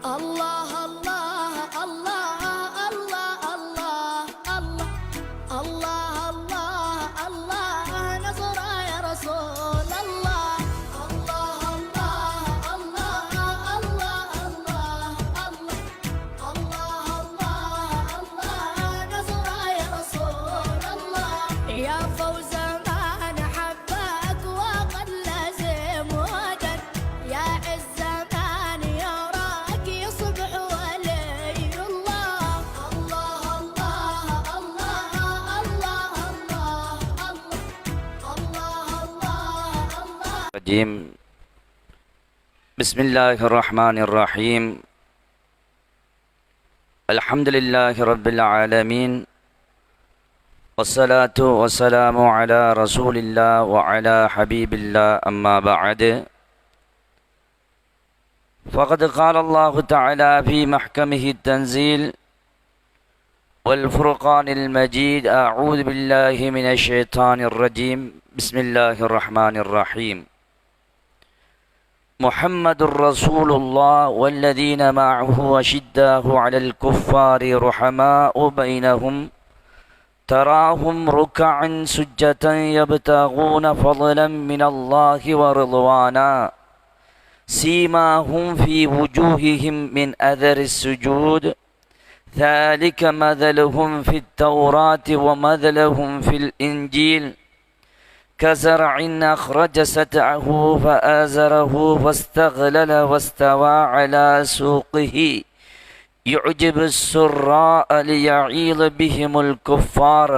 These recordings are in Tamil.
الله الله الله الله الله الله الله الله الله نصر يا رسول الله الله الله الله الله الله الله الله الله نصر يا رسول الله يا فوز من حبك وقد لازم ودك يا عز من يراك يصبح ولي الله الله الله الله الله الله الله الرجيم. بسم الله الرحمن الرحيم. الحمد لله رب العالمين، والصلاة والسلام على رسول الله وعلى حبيب الله، أما بعد، فقد قال الله تعالى في محكمه التنزيل والفرقان المجيد: أعوذ بالله من الشيطان الرجيم، بسم الله الرحمن الرحيم. محمد رسول الله والذين معه أشداء على الكفار رحماء بينهم تراهم ركعا سجدا يبتغون فضلا من الله ورضوانا سيماهم في وجوههم من أثر السجود ذلك مثلهم في التوراة ومثلهم في الإنجيل كزرع أخرج شطأه فآزره فاستغلل واستوى على سوقه يعجب السراء ليغيظ بهم الكفار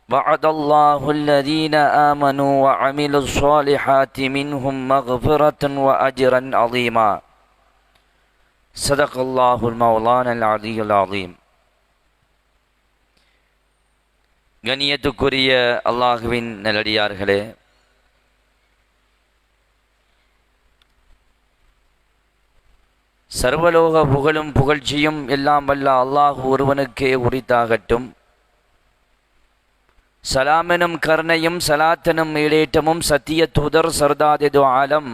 وعد الله الذين آمنوا وعملوا الصالحات منهم مغفرة وأجرا عظيما. صدق الله المولانا العلي العظيم. கண்ணியத்துக்குரிய அல்லாஹுவின் நல்லடியார்களே, சர்வலோக புகழும் புகழ்ச்சியும் எல்லாம் வல்ல அல்லாஹ் ஒருவனுக்கே உரித்தாகட்டும். சலாமெனும் கருணையும் சலாத்தனும் ஈடேற்றமும் சத்திய தூதர் சர்தாதெது ஆலம்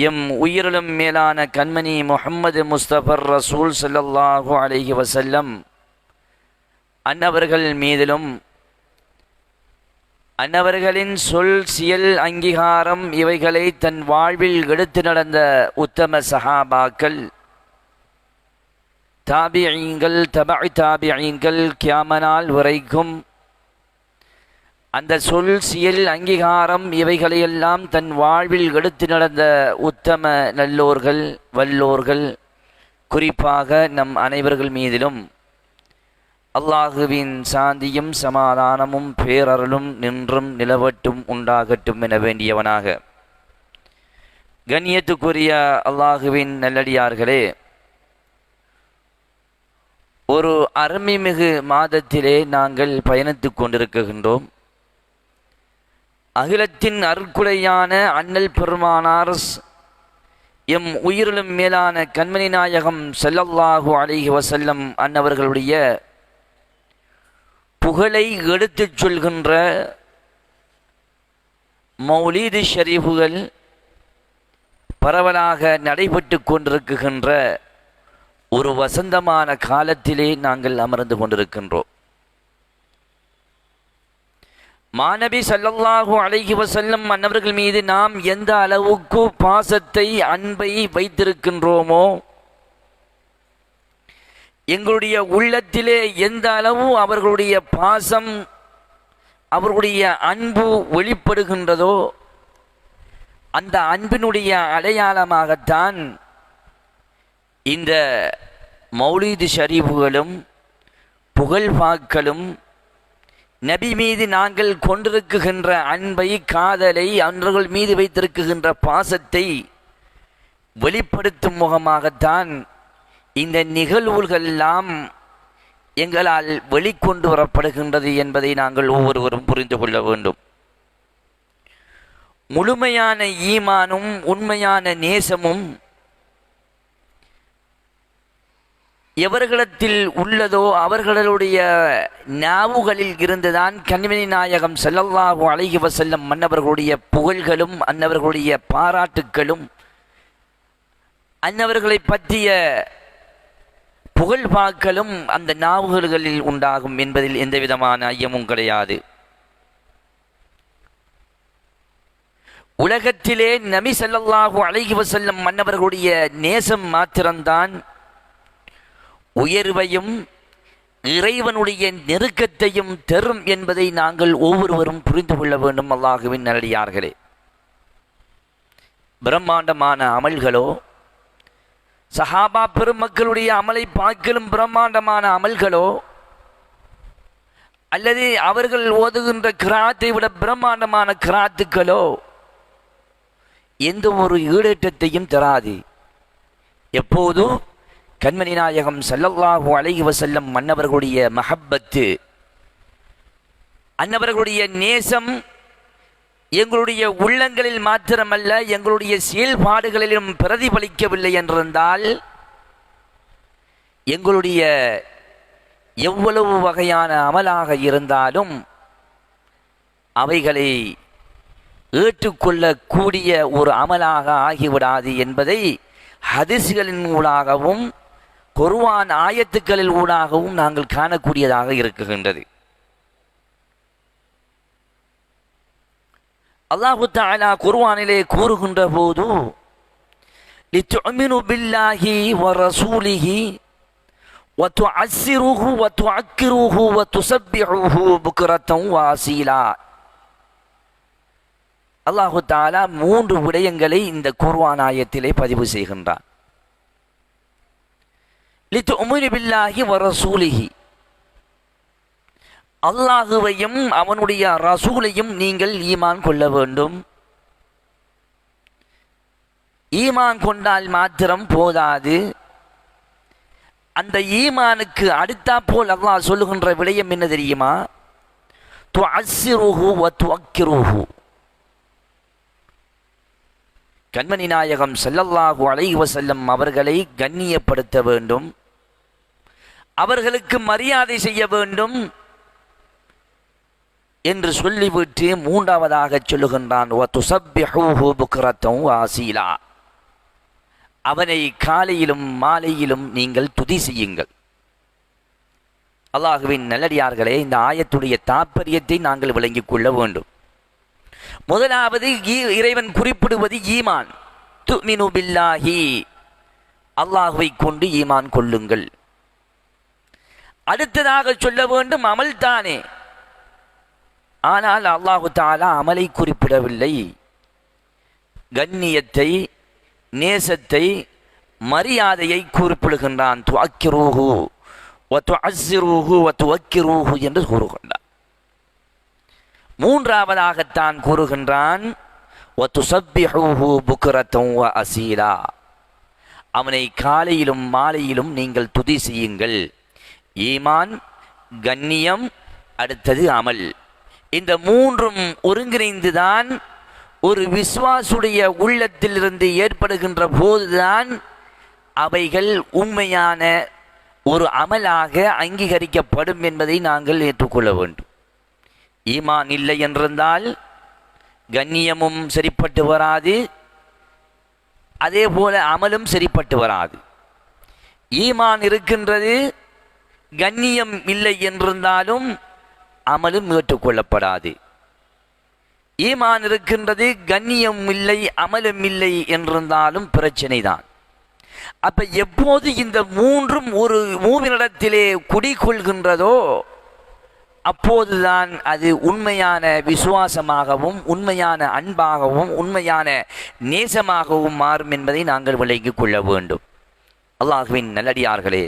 எம் உயிரிலும் மேலான கண்மணி முஹம்மது முஸ்தபர் ரசூல் ஸல்லல்லாஹு அலைஹி வஸல்லம் அன்னவர்கள் மீதிலும் அன்னவர்களின் சொல் செயல் அங்கீகாரம் இவைகளை தன் வாழ்வில் எடுத்து நடந்த உத்தம சஹாபாக்கள், தாபிஈன்கள், தபஇ தாபிஈன்கள் கியாமனால் வரைக்கும் அந்த சொல் செயல் அங்கீகாரம் இவைகளையெல்லாம் தன் வாழ்வில் எடுத்து நடந்த உத்தம நல்லோர்கள் வல்லோர்கள், குறிப்பாக நம் அனைவர்கள் மீதிலும் அல்லாஹுவின் சாந்தியும் சமாதானமும் பேரருளும் நின்றும் நிலவட்டும் உண்டாகட்டும் என வேண்டியவனாக, கண்ணியத்துக்குரிய அல்லாஹுவின் நல்லடியார்களே, ஒரு அருமைமிகு மாதத்திலே நாங்கள் பயணித்து கொண்டிருக்கின்றோம். அகிலத்தின் அருட்குடையான அண்ணல் பெருமானார் எம் உயிரிலும் மேலான கண்மணி நாயகம் ஸல்லல்லாஹு அலைஹி வஸல்லம் அன்னவர்களுடைய புகழை எடுத்துச் சொல்கின்ற மௌலீது ஷரீஃபுகள் பரவலாக நடைபெற்று கொண்டிருக்கின்ற ஒரு வசந்தமான காலத்திலே நாங்கள் அமர்ந்து கொண்டிருக்கின்றோம். மாநபி ஸல்லல்லாஹு அலைஹி வஸல்லம் அன்னவர்கள் மீது நாம் எந்த அளவுக்கு பாசத்தை அன்பை வைத்திருக்கின்றோமோ, எங்களுடைய உள்ளத்திலே எந்த அளவு அவர்களுடைய பாசம் அவர்களுடைய அன்பு வெளிப்படுகின்றதோ, அந்த அன்பினுடைய அடையாளமாகத்தான் இந்த மௌலீது ஷரீஃபுகளும் புகழ்பாக்களும் நபி மீது நாங்கள் கொண்டிருக்கின்ற அன்பை காதலை அவர்கள் மீது வைத்திருக்கின்ற பாசத்தை வெளிப்படுத்தும் முகமாகத்தான் இந்த நிகழ்வுகள் எல்லாம் எங்களால் வெளிக்கொண்டு வரப்படுகின்றது என்பதை நாங்கள் ஒவ்வொருவரும் புரிந்து கொள்ள வேண்டும். முழுமையான ஈமானும் உண்மையான நேசமும் எவர்களிடத்தில் உள்ளதோ அவர்களுடைய நாவுகளில் இருந்துதான் கண்மணி நாயகம் ஸல்லல்லாஹு அலைஹி வஸல்லம் மன்னவர்களுடைய புகழ்களும் அன்னவர்களுடைய பாராட்டுக்களும் அன்னவர்களை பற்றிய புகழ்பாக்களும் அந்த நாவுகளில் உண்டாகும் என்பதில் எந்த விதமான ஐயமும் கிடையாது. உலகத்திலே நபி ஸல்லல்லாஹு அலைஹி வஸல்லம் மன்னவர்களுடைய நேசம் மாத்திரம்தான் உயர்வையும் இறைவனுடைய நெருக்கத்தையும் தரும் என்பதை நாங்கள் ஒவ்வொருவரும் புரிந்து கொள்ள வேண்டும். அல்லாஹுவின் நல்லடியார்களே, பிரம்மாண்டமான அமல்களோ, சஹாபா பெருமக்களுடைய அமலை பார்க்கலும் பிரம்மாண்டமான அமல்களோ, அல்லது அவர்கள் ஓதுகின்ற கிராத்தை விட பிரம்மாண்டமான கிராத்துக்களோ எந்த ஒரு ஈடேற்றத்தையும் தராது. எப்போதும் கண்மணி நாயகம் ஸல்லல்லாஹு அலைஹி வஸல்லம் மன்னவர்களுடைய மஹப்பத்து, அன்னவர்களுடைய நேசம் எங்களுடைய உள்ளங்களில் மாத்திரமல்ல எங்களுடைய செயல்பாடுகளிலும் பிரதிபலிக்கவில்லை என்றிருந்தால் எங்களுடைய எவ்வளவு வகையான அமலாக இருந்தாலும் அவைகளை ஏற்றுக்கொள்ளக்கூடிய ஒரு அமலாக ஆகிவிடாது என்பதை ஹதீஸ்களின் ஊடாகவும் குர்ஆன் ஆயத்துக்களில் ஊடாகவும் நாங்கள் காணக்கூடியதாக இருக்குகின்றது. அல்லாஹு தஆலா குர்ஆனிலே கூறுகின்ற போது லிதுமினு பில்லாஹி வ ரசூலிஹி வ துஅஸ்ஸிருஹு வ துஅக்கிருஹு வ துஸப்பிஹுஹு புக்ரத்தன் வ அஸீலா. அல்லாஹு தஆலா 3 விடயங்களை இந்த குர்ஆன் ஆயத்திலே பதிவு செய்கின்றார். லிதுமினு பில்லாஹி வ ரசூலிஹி, அல்லாஹுவையும் அவனுடைய ரசூலையும் நீங்கள் ஈமான் கொள்ள வேண்டும். ஈமான் கொண்டால் மாத்திரம் போதாது, அந்த ஈமானுக்கு அடுத்தாற்போல் அல்லாஹ் சொல்லுகின்ற விடயம் என்ன தெரியுமா? துஅஸ்ஸிருஹு வ துஅக்கிருஹு. கண்மணி நாயகம் ஸல்லல்லாஹு அலைஹி வஸல்லம் அவர்களை கண்ணியப்படுத்த வேண்டும், அவர்களுக்கு மரியாதை செய்ய வேண்டும் என்று சொல்லிவிட்டு 3வதாக சொல்லுகின்றான் வ துஸப்பிஹுஹு புக்ரத்தன் வ அஸீலா. அவனை காலையிலும் மாலையிலும் நீங்கள் துதி செய்யுங்கள். அல்லாஹுவின் நல்லடியார்களே, இந்த ஆயத்துடைய தாற்பயத்தை நாங்கள் விளங்கிக் கொள்ள வேண்டும். முதலாவது இறைவன் குறிப்பிடுவது ஈமான். துமினு பில்லாஹி, அல்லாஹுவை கொண்டு ஈமான் கொள்ளுங்கள். அடுத்ததாக சொல்ல வேண்டும் அமல் தானே. ஆனால் அல்லாஹு தஆலா அமலை குறிப்பிடவில்லை. கண்ணியத்தை, நேசத்தை, மரியாதையை குறிப்பிடுகின்றான். துஅக்கிருஹு வ துஅஸ்ஸிருஹு வ துவக்கிருஹு என்று கூறுகின்றான். 3வதாகத்தான் கூறுகின்றான் வ துஸப்பிஹுஹு புக்ரத்தன் வ அஸீலா. அவனை காலையிலும் மாலையிலும் நீங்கள் துதி செய்யுங்கள். ஈமான், கண்ணியம், அடுத்தது அமல். இந்த 3ம் ஒருங்கிணைந்துதான் ஒரு விஸ்வாசுடைய உள்ளத்திலிருந்து ஏற்படுகின்ற போதுதான் அவைகள் உண்மையான ஒரு அமலாக அங்கீகரிக்கப்படும் என்பதை நாங்கள் ஏற்றுக்கொள்ள வேண்டும். ஈமான் இல்லை என்றிருந்தால் கண்ணியமும் சரிப்பட்டு வராது, அதே போல அமலும் சரிப்பட்டு வராது. ஈமான் இருக்கின்றது, கண்ணியம் இல்லை என்றிருந்தாலும் அமலும் ஏற்றுக்கொள்ளப்படாது. ஈமான் இருக்கின்றது, கண்ணியம் இல்லை, அமலும் இல்லை என்றிருந்தாலும் பிரச்சனை தான். அப்ப எப்போது இந்த 3ம் ஒரு மூவினிடத்திலே குடிகொள்கின்றதோ அப்போதுதான் அது உண்மையான விசுவாசமாகவும் உண்மையான அன்பாகவும் உண்மையான நேசமாகவும் மாறும் என்பதை நாங்கள் விளங்கிக் கொள்ள வேண்டும். அல்லாஹ்வின் நல்லடியார்களே,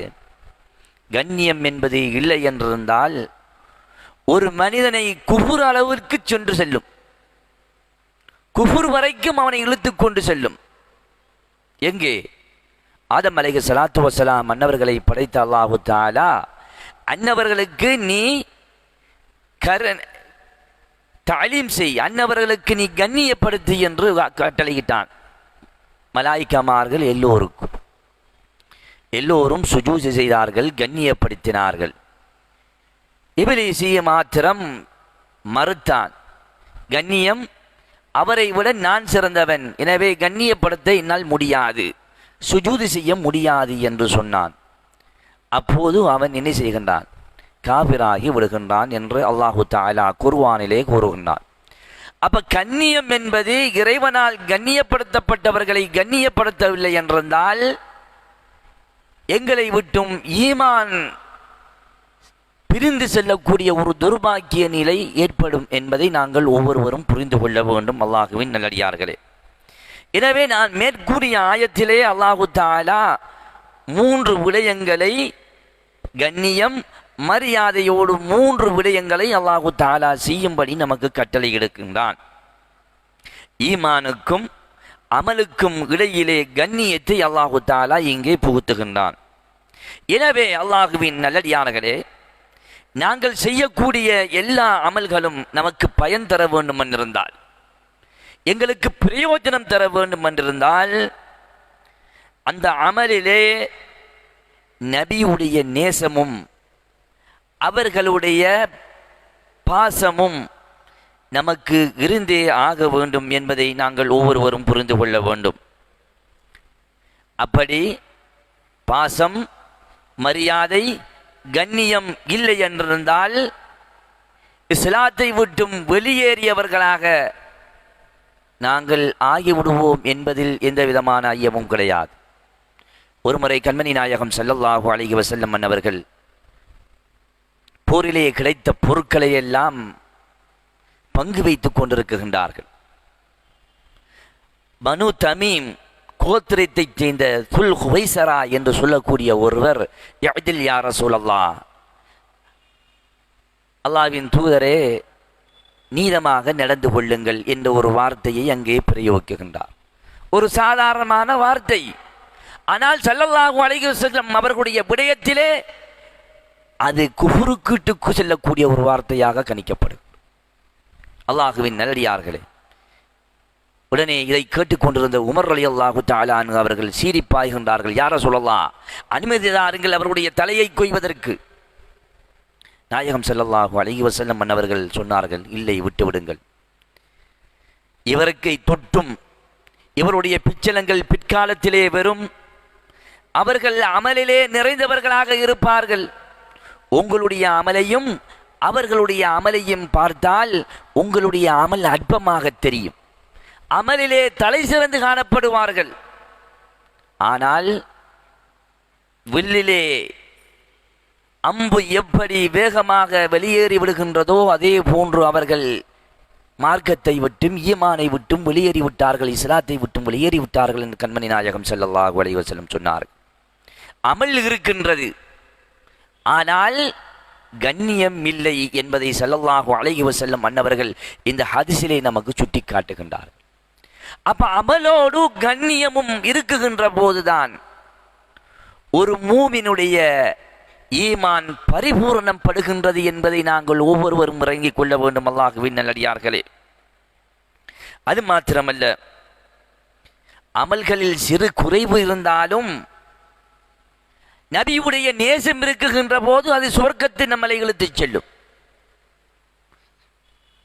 கண்ணியம் என்பது இல்லை என்றிருந்தால் ஒரு மனிதனை குஃபுர் அளவிற்கு சென்று செல்லும், குஃபுர் வரைக்கும் அவனை இழுத்து கொண்டு செல்லும். எங்கே? ஆதம் அலைஹிஸ்ஸலாத்து வஸ்ஸலாம் அன்னவர்களை படைத்த அல்லாஹு தஆலா அன்னவர்களுக்கு நீ தலீம் செய், அன்னவர்களுக்கு நீ கண்ணியப்படுத்து என்று கட்டளையிட்டான். மலாயிக்கமார்கள் எல்லோரும் சுஜூது செய்தார்கள், கண்ணியப்படுத்தினார்கள். இப்லீஸ் மாத்திரம் மறுத்தான். கண்ணியம், அவரை விட நான் சிறந்தவன், எனவே கண்ணியப்படுத்த என்னால் முடியாது, சுஜூது செய்ய முடியாது என்று சொன்னான். அப்போது அவன் என்ன செய்கின்றான்? காபிராகி விடுகின்றான் என்று அல்லாஹு தஆலா குர்ஆனிலே கூறுகின்றான். அப்ப கண்ணியம் என்பது இறைவனால் கண்ணியப்படுத்தப்பட்டவர்களை கண்ணியப்படுத்தவில்லை என்றிருந்தால் எங்களை விட்டும் ஈமான் பிரிந்து செல்லக்கூடிய ஒரு துர்பாக்கிய நிலை ஏற்படும் என்பதை நாங்கள் ஒவ்வொருவரும் புரிந்து கொள்ள வேண்டும் அல்லாஹுவின் நல்லடியார்களே. எனவே நான் மேற்கூறிய ஆயத்திலே அல்லாஹு தஆலா 3 விடயங்களை கண்ணியம் மரியாதையோடு 3 விடயங்களை அல்லாஹு தஆலா செய்யும்படி நமக்கு கட்டளை எடுக்கின்றான். ஈமானுக்கும் அமலுக்கும் இடையிலே கண்ணியத்தை அல்லாஹு தஆலா இங்கே புகுத்துகின்றான். எனவே அல்லாஹுவின் நல்லடியார்களே, நாங்கள் செய்யக்கூடிய எல்லா அமல்களும் நமக்கு பயன் தர வேண்டும் என்றிருந்தால், எங்களுக்கு பிரயோஜனம் தர வேண்டும் என்றிருந்தால், அந்த அமலிலே நபியுடைய நேசமும் அவர்களுடைய பாசமும் நமக்கு இருந்தே ஆக வேண்டும் என்பதை நாங்கள் ஒவ்வொருவரும் புரிந்து கொள்ள வேண்டும். அப்படி பாசம், மரியாதை, கண்ணியம் இல்லை என்றிருந்தால் இஸ்லாத்தை விட்டும் வெளியேறியவர்களாக நாங்கள் ஆகிவிடுவோம் என்பதில் எந்த விதமான ஐயமும் கிடையாது. ஒருமுறை கண்மணி நாயகம் ஸல்லல்லாஹு அலைஹி வஸல்லம் அவர்கள் போரிலே கிடைத்த பொருட்களை எல்லாம் பங்கு வைத்துக் கொண்டிருக்கின்றார்கள். பனு தமீம் கோத்திரத்தைச் சேர்ந்த துல் ஹுவைசரா என்று சொல்லக்கூடிய ஒருவர், யஅதில் யா ரசூலல்லாஹ், அல்லாஹ்வின் தூதரே நீதமாக நடந்து கொள்ளுங்கள் என்ற ஒரு வார்த்தையை அங்கே பிரயோகிக்கின்றார். ஒரு சாதாரணமான வார்த்தை. ஆனால் ஸல்லல்லாஹு அலைஹி வஸல்லம் அவர்களுடைய விடயத்திலே அது குஃப்ருக்கு செல்லக்கூடிய ஒரு வார்த்தையாக கணிக்கப்படும். அல்லாஹுவின் நல்லடியார்களே, உடனே இதை கேட்டுக்கொண்டிருந்த உமர் ரலியல்லாஹு தஆலா அன்ஹு அவர்கள் சீரிப்பாய்கின்றார்கள். யா ரசூலல்லாஹ், அனுமதி தாருங்கள் அவர்களுடைய தலையை கொய்வதற்கு. நாயகம் ஸல்லல்லாஹு அலைஹி வஸல்லம் அவர்கள் சொன்னார்கள், இல்லை, விட்டுவிடுங்கள். இவருக்கு தொட்டும் இவருடைய பிச்சலங்கள் பிற்காலத்திலே வரும். அவர்கள் அமலிலே நிறைந்தவர்களாக இருப்பார்கள். உங்களுடைய அமலையும் அவர்களுடைய அமலையும் பார்த்தால் உங்களுடைய அமல் அற்பமாக தெரியும். அமலிலே தலை சிறந்து காணப்படுவார்கள். ஆனால் வில்லிலே அம்பு எப்படி வேகமாக வெளியேறி விடுகின்றதோ அதே போன்று அவர்கள் மார்க்கத்தை விட்டும் ஈமானை விட்டும் வெளியேறி விட்டார்கள், இஸ்லாத்தை விட்டும் வெளியேறி விட்டார்கள் என்று கண்மணி நாயகம் ஸல்லல்லாஹு அலைஹி வஸல்லம் சொன்னார். அமல் இருக்கின்றது, ஆனால் கண்ணியம் இல்லை என்பதை ஸல்லல்லாஹு அலைஹி வஸல்லம் அன்னவர்கள் இந்த ஹதீஸிலே நமக்கு சுட்டி காட்டுகின்றார். அப்ப அமலோடு கண்ணியமும் இருக்குகின்ற போதுதான் ஒரு மூமினுடைய ஈமான் பரிபூரணம் படுகின்றது என்பதை நாங்கள் ஒவ்வொருவரும் இறங்கிக் கொள்ள வேண்டும் அல்லாஹ்வின் நல்லடியார்களே. அது மாத்திரமல்ல, அமல்களில் சிறு குறைவு இருந்தாலும் நபியுடைய நேசம் இருக்குகின்ற போது அது சுவர்க்கத்தை நம்மளை இழுத்துச் செல்லும்.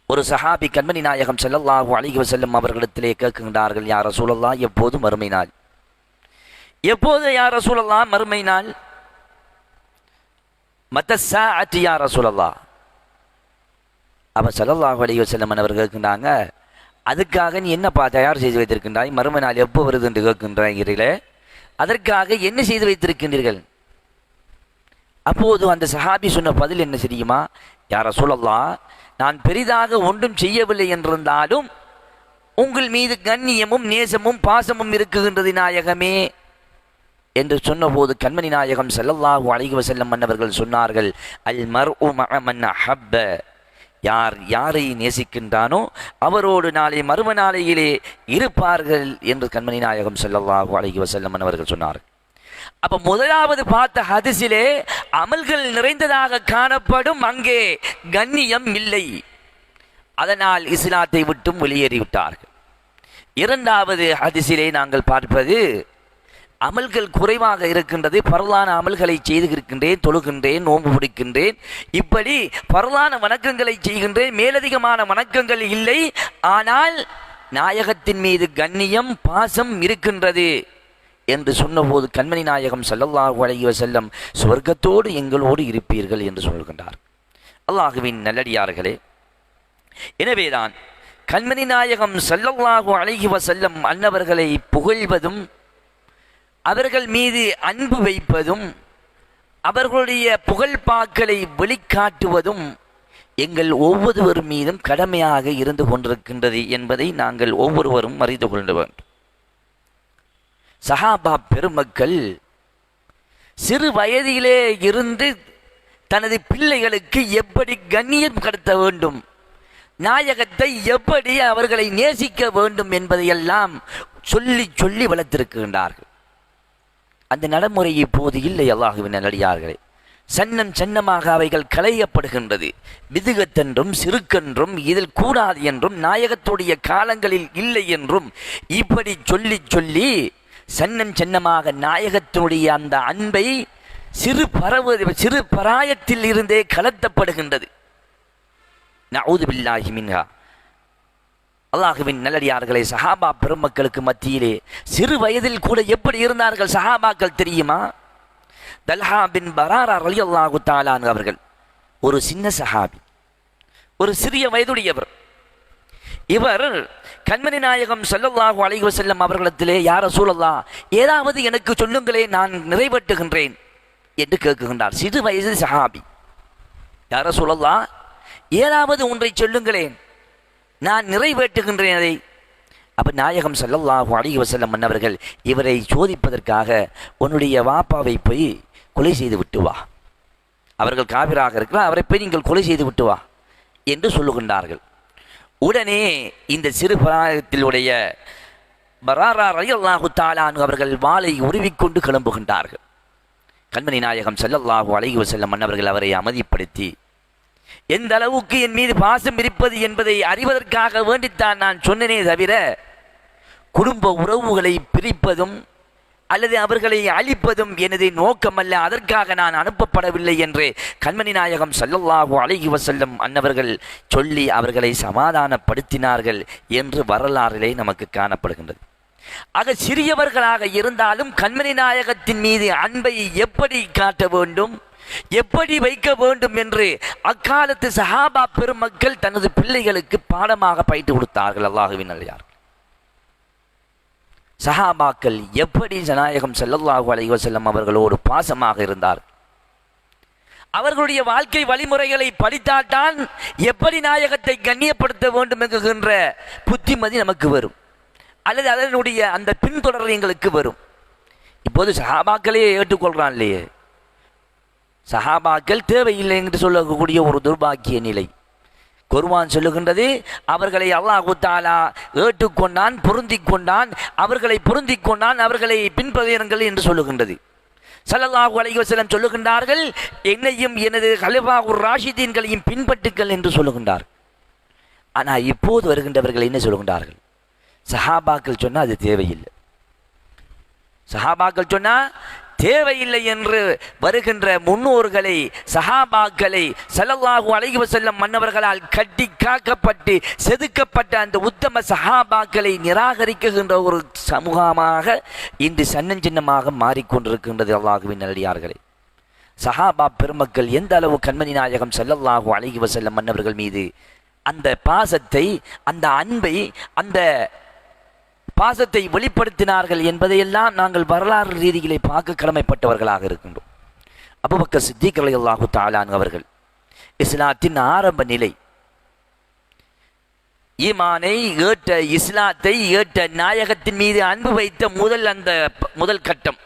ஒரு சஹாபி கண்மணி நாயகம் ஸல்லல்லாஹு அலைஹி வஸல்லம் அவர்களிடத்திலே கேட்கின்றார்கள், யா ரசூலல்லாஹ், எப்போது மறுமை நாள்? எப்போது யா ரசூலல்லாஹ் மறுமை நாள்? மத்த ஸாஅத்தி யா ரசூலல்லாஹ். அப்ப ஸல்லல்லாஹு அலைஹி வஸல்லம் அவர்கள் கேட்கின்றாங்க, அதுக்காக நீ என்னப்பா தயார் செய்து வைத்திருக்கின்றாய்? மறுமை நாள் எப்போ வருது என்று கேட்கின்றீர்களே, அதற்காக என்ன செய்து வைத்திருக்கின்றீர்கள்? அப்போது அந்த சஹாபி சொன்ன பதில் என்ன தெரியுமா? யா ரசூலல்லாஹ், நான் பெரிதாக ஒன்றும் செய்யவில்லை என்றிருந்தாலும் உங்கள் மீது கண்ணியமும் நேசமும் பாசமும் இருக்குகின்றது நாயகமே என்று சொன்னபோது கண்மணி நாயகம் ஸல்லல்லாஹு அலைஹி வஸல்லம் அவர்கள் சொன்னார்கள், அல் மர்உ மஅ மன் அஹப்ப, யார் யாரை நேசிக்கின்றானோ அவரோடு நாளை மறுமை நாளையிலே இருப்பார்கள் என்று கண்மணி நாயகம் ஸல்லல்லாஹு அலைஹி வஸல்லம் அவர்கள் சொன்னார்கள். அப்ப முதலாவது பார்த்த ஹதீஸிலே அமல்கள் நிறைந்ததாக காணப்படும், அங்கே கண்ணியம் இல்லை, அதனால் இஸ்லாத்தை விட்டும் வெளியேறிவிட்டார்கள். இரண்டாவது ஹதீஸிலே நாங்கள் பார்ப்பது அமல்கள் குறைவாக இருக்கின்றது, பரலான அமல்களை செய்து இருக்கின்றேன், தொழுகின்றேன், நோன்பு பிடிக்கின்றேன், இப்படி பரலான வணக்கங்களை செய்கின்றேன், மேலதிகமான வணக்கங்கள் இல்லை, ஆனால் நாயகத்தின் மீது கண்ணியம் பாசம் இருக்கின்றது என்று சொன்னபோது கண்மணி நாயகம் ஸல்லல்லாஹு அலைஹி வஸல்லம் சொர்க்கத்தோடு எங்களோடு இருப்பீர்கள் என்று சொல்கின்றார். அல்லாஹுவின் நல்லடியார்களே, எனவேதான் கண்மணி நாயகம் ஸல்லல்லாஹு அலைஹி வஸல்லம் அன்னவர்களை புகழ்வதும் அவர்கள் மீது அன்பு வைப்பதும் அவர்களுடைய புகழ்பாக்களை வெளிக்காட்டுவதும் எங்கள் ஒவ்வொருவர் மீதும் கடமையாக இருந்து கொண்டிருக்கின்றது என்பதை நாங்கள் ஒவ்வொருவரும் அறிந்து கொள்ள வேண்டும். சஹாபா பெருமக்கள் சிறு வயதிலே இருந்து தனது பிள்ளைகளுக்கு எப்படி கண்ணியம் கடத்த வேண்டும், நாயகத்தை எப்படி அவர்களை நேசிக்க வேண்டும் என்பதையெல்லாம் சொல்லி சொல்லி வளர்த்திருக்கின்றார்கள். அந்த நடைமுறை இப்போது இல்லை. அல்லாஹுவின் நல்லடியார்களே, சன்னம் சன்னமாக அவைகள் களையப்படுகின்றது. விதுகத்தென்றும் சிறுக்கென்றும் இதில் கூடாது என்றும் நாயகத்துடைய காலங்களில் இல்லை என்றும் இப்படி சொல்லி சொல்லி சன்னம் சன்னமாக நாயகத்தினுடைய அந்த அன்பை சிறு பராயத்தில் இருந்தே கலத்தப்படுகின்றது. நஊது பில்லாஹி மின்ஹா. அல்லாஹுவின் நல்லடியார்களே, சஹாபா பெருமக்களுக்கு மத்தியிலே சிறு வயதில் கூட எப்படி இருந்தார்கள் சஹாபாக்கள் தெரியுமா? தல்ஹா பின் பராரா ரலியல்லாஹு தஆலா அவர்கள் ஒரு சின்ன சஹாபி, ஒரு சிறிய வயதுடையவர். இவர் கண்மணி நாயகம் ஸல்லல்லாஹு அலைஹி வஸல்லம் அவர்களிடத்திலே, யா ரசூலல்லாஹ், ஏதாவது எனக்கு சொல்லுங்களே, நான் நிறைவேற்றுகின்றேன் என்று கேட்குகின்றார். சிறு வயது சஹாபி. யா ரசூலல்லாஹ், ஏதாவது ஒன்றை சொல்லுங்களேன், நான் நிறைவேற்றுகின்றேன் அதை. அப்போ நாயகம் ஸல்லல்லாஹு அலைஹி வஸல்லம் அவர்கள் இவரை சோதிப்பதற்காக, உன்னுடைய வாப்பாவை போய் கொலை செய்து விட்டு வா, அவர்கள் காபிராக இருக்கிறார், அவரை போய் நீங்கள் கொலை செய்து விட்டு வா என்று சொல்லுகின்றார்கள். உடனே இந்த சிறு பிராயத்திலுடைய பராரா ரலியல்லாஹு தஆலா அவர்கள் வாளை உருவிக்கொண்டு கிளம்புகின்றார்கள். கண்மணி நாயகம் ஸல்லல்லாஹு அலைஹி வஸல்லம் அவர்கள் அவரை அமைதிப்படுத்தி, எந்த அளவுக்கு என் மீது பாசம் இருப்பது என்பதை அறிவதற்காக வேண்டித்தான் நான் சொன்னனே தவிர குடும்ப உறவுகளை பிரிப்பதும் அல்லது அவர்களை அழிப்பதும் எனது நோக்கமல்ல, அதற்காக நான் அனுப்பப்படவில்லை என்று கண்மணி நாயகம் ஸல்லல்லாஹு அலைஹி வஸல்லம் அன்னவர்கள் சொல்லி அவர்களை சமாதானப்படுத்தினார்கள் என்று வரலாறிலே நமக்கு காணப்படுகின்றது. ஆக சிறியவர்களாக இருந்தாலும் கண்மணி நாயகத்தின் மீது அன்பை எப்படி காட்ட வேண்டும், எப்படி வைக்க வேண்டும் என்று அக்காலத்து சஹாபா பெருமக்கள் தனது பிள்ளைகளுக்கு பாடமாக பயிற்று கொடுத்தார்கள். அல்லாஹுவின் நல்லடியார், சஹாபாக்கள் எப்படி நாயகம் ஸல்லல்லாஹு அலைஹி வஸல்லம் அவர்களோடு பாசமாக இருந்தார். அவர்களுடைய வாழ்க்கை வழிமுறைகளை படித்தால்தான் எப்படி நாயகத்தை கண்ணியப்படுத்த வேண்டும் என்கின்ற புத்திமதி நமக்கு வரும், அல்லது அதனுடைய அந்த பின்தொடர் எங்களுக்கு வரும். இப்போது சஹாபாக்களே ஏற்றுக்கொள்றான் இல்லையே, சஹாபாக்கள் தேவையில்லை என்று சொல்லக்கூடிய ஒரு துர்பாக்கிய நிலை. குர்ஆன் சொல்லுகின்றது, அவர்களை அல்லாஹ் தஆலா ஏற்றுக்கொண்டான், பொருந்திக் கொண்டான், அவர்களை பொருந்திக் கொண்டான், அவர்களை பின்பற்றுங்கள் என்று சொல்லுகின்றது. ஸல்லல்லாஹு அலைஹி வஸல்லம் சொல்லுகின்றார்கள், என்னையும் எனது கலிஃபாவுர் ராஷிதீன்களையும் பின்பற்றுங்கள் என்று சொல்லுகின்றார். ஆனால் இப்போது வருகின்றவர்கள் என்ன சொல்லுகின்றார்கள்? சஹாபாக்கள் சொன்னால் அது தேவையில்லை, சஹாபாக்கள் சொன்னால் தேவையில்லை என்று வருகின்ற முன்னோர்களை, சஹாபாக்களை ஸல்லல்லாஹு அலைஹி வஸல்லம் மன்னவர்களால் கட்டி காக்கப்பட்டு செதுக்கப்பட்ட அந்த உத்தம சஹாபாக்களை நிராகரிக்கின்ற ஒரு சமூகமாக இன்று சன்னஞ்சின்னமாக மாறிக்கொண்டிருக்கின்றது. அல்லாஹுவின் நல்லடியார்களே, சஹாபா பெருமக்கள் எந்த அளவு கண்மணி நாயகம் ஸல்லல்லாஹு அலைஹி வஸல்லம் மன்னவர்கள் மீது அந்த பாசத்தை, அந்த அன்பை, அந்த பாசத்தை வெளிப்படுத்தினார்கள் என்பதையெல்லாம் நாங்கள் வரலாறு ரீதியிலே பார்க்க கடமைப்பட்டவர்களாக இருக்கின்றோம். அபூபக்கர் சித்திக் ரலியல்லாஹு தஆலா அவர்கள் இஸ்லாத்தின் ஆரம்ப நிலை, ஈமானை ஏற்ற, இஸ்லாத்தை ஏற்ற, நாயகத்தின் மீது அன்பு வைத்த முதல் கட்டம்,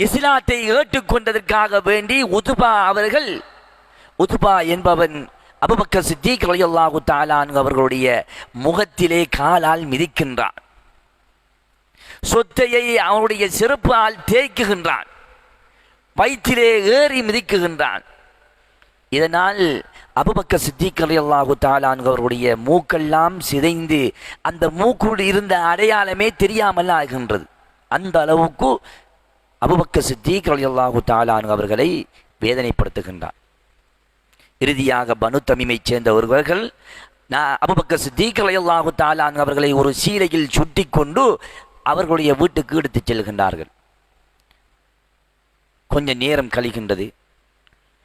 இஸ்லாத்தை ஏற்றுக்கொண்டதற்காக வேண்டி உதுபா என்பவன் அபூபக்கர் சித்திக் ரலியல்லாஹு தஆலா அவர்களுடைய முகத்திலே காலால் மிதிக்கின்றான், சொத்தையை அவனுடைய செருப்பால் தேய்க்குகின்றான், வயிற்றிலே ஏறி மிதிக்குகின்றான். இதனால் அபூபக்கர் சித்திக் ரலியல்லாஹு தஆலா அவர்களுடைய மூக்கெல்லாம் சிதைந்து அந்த மூக்குள் இருந்த அடையாளமே தெரியாமல் ஆகின்றது. அந்த அளவுக்கு அபூபக்கர் சித்திக் ரலியல்லாஹு தஆலா அவர்களை வேதனைப்படுத்துகின்றான். இறுதியாக பனு தமீமைச் சேர்ந்த ஒருவர்கள் அபூபக்கர் சித்தீக் ரலியல்லாஹு தஆலா அவர்களை ஒரு சீலையில் சுட்டி கொண்டு அவர்களுடைய வீட்டுக்கு எடுத்துச் செல்கின்றார்கள். கொஞ்ச நேரம் கழிகின்றது.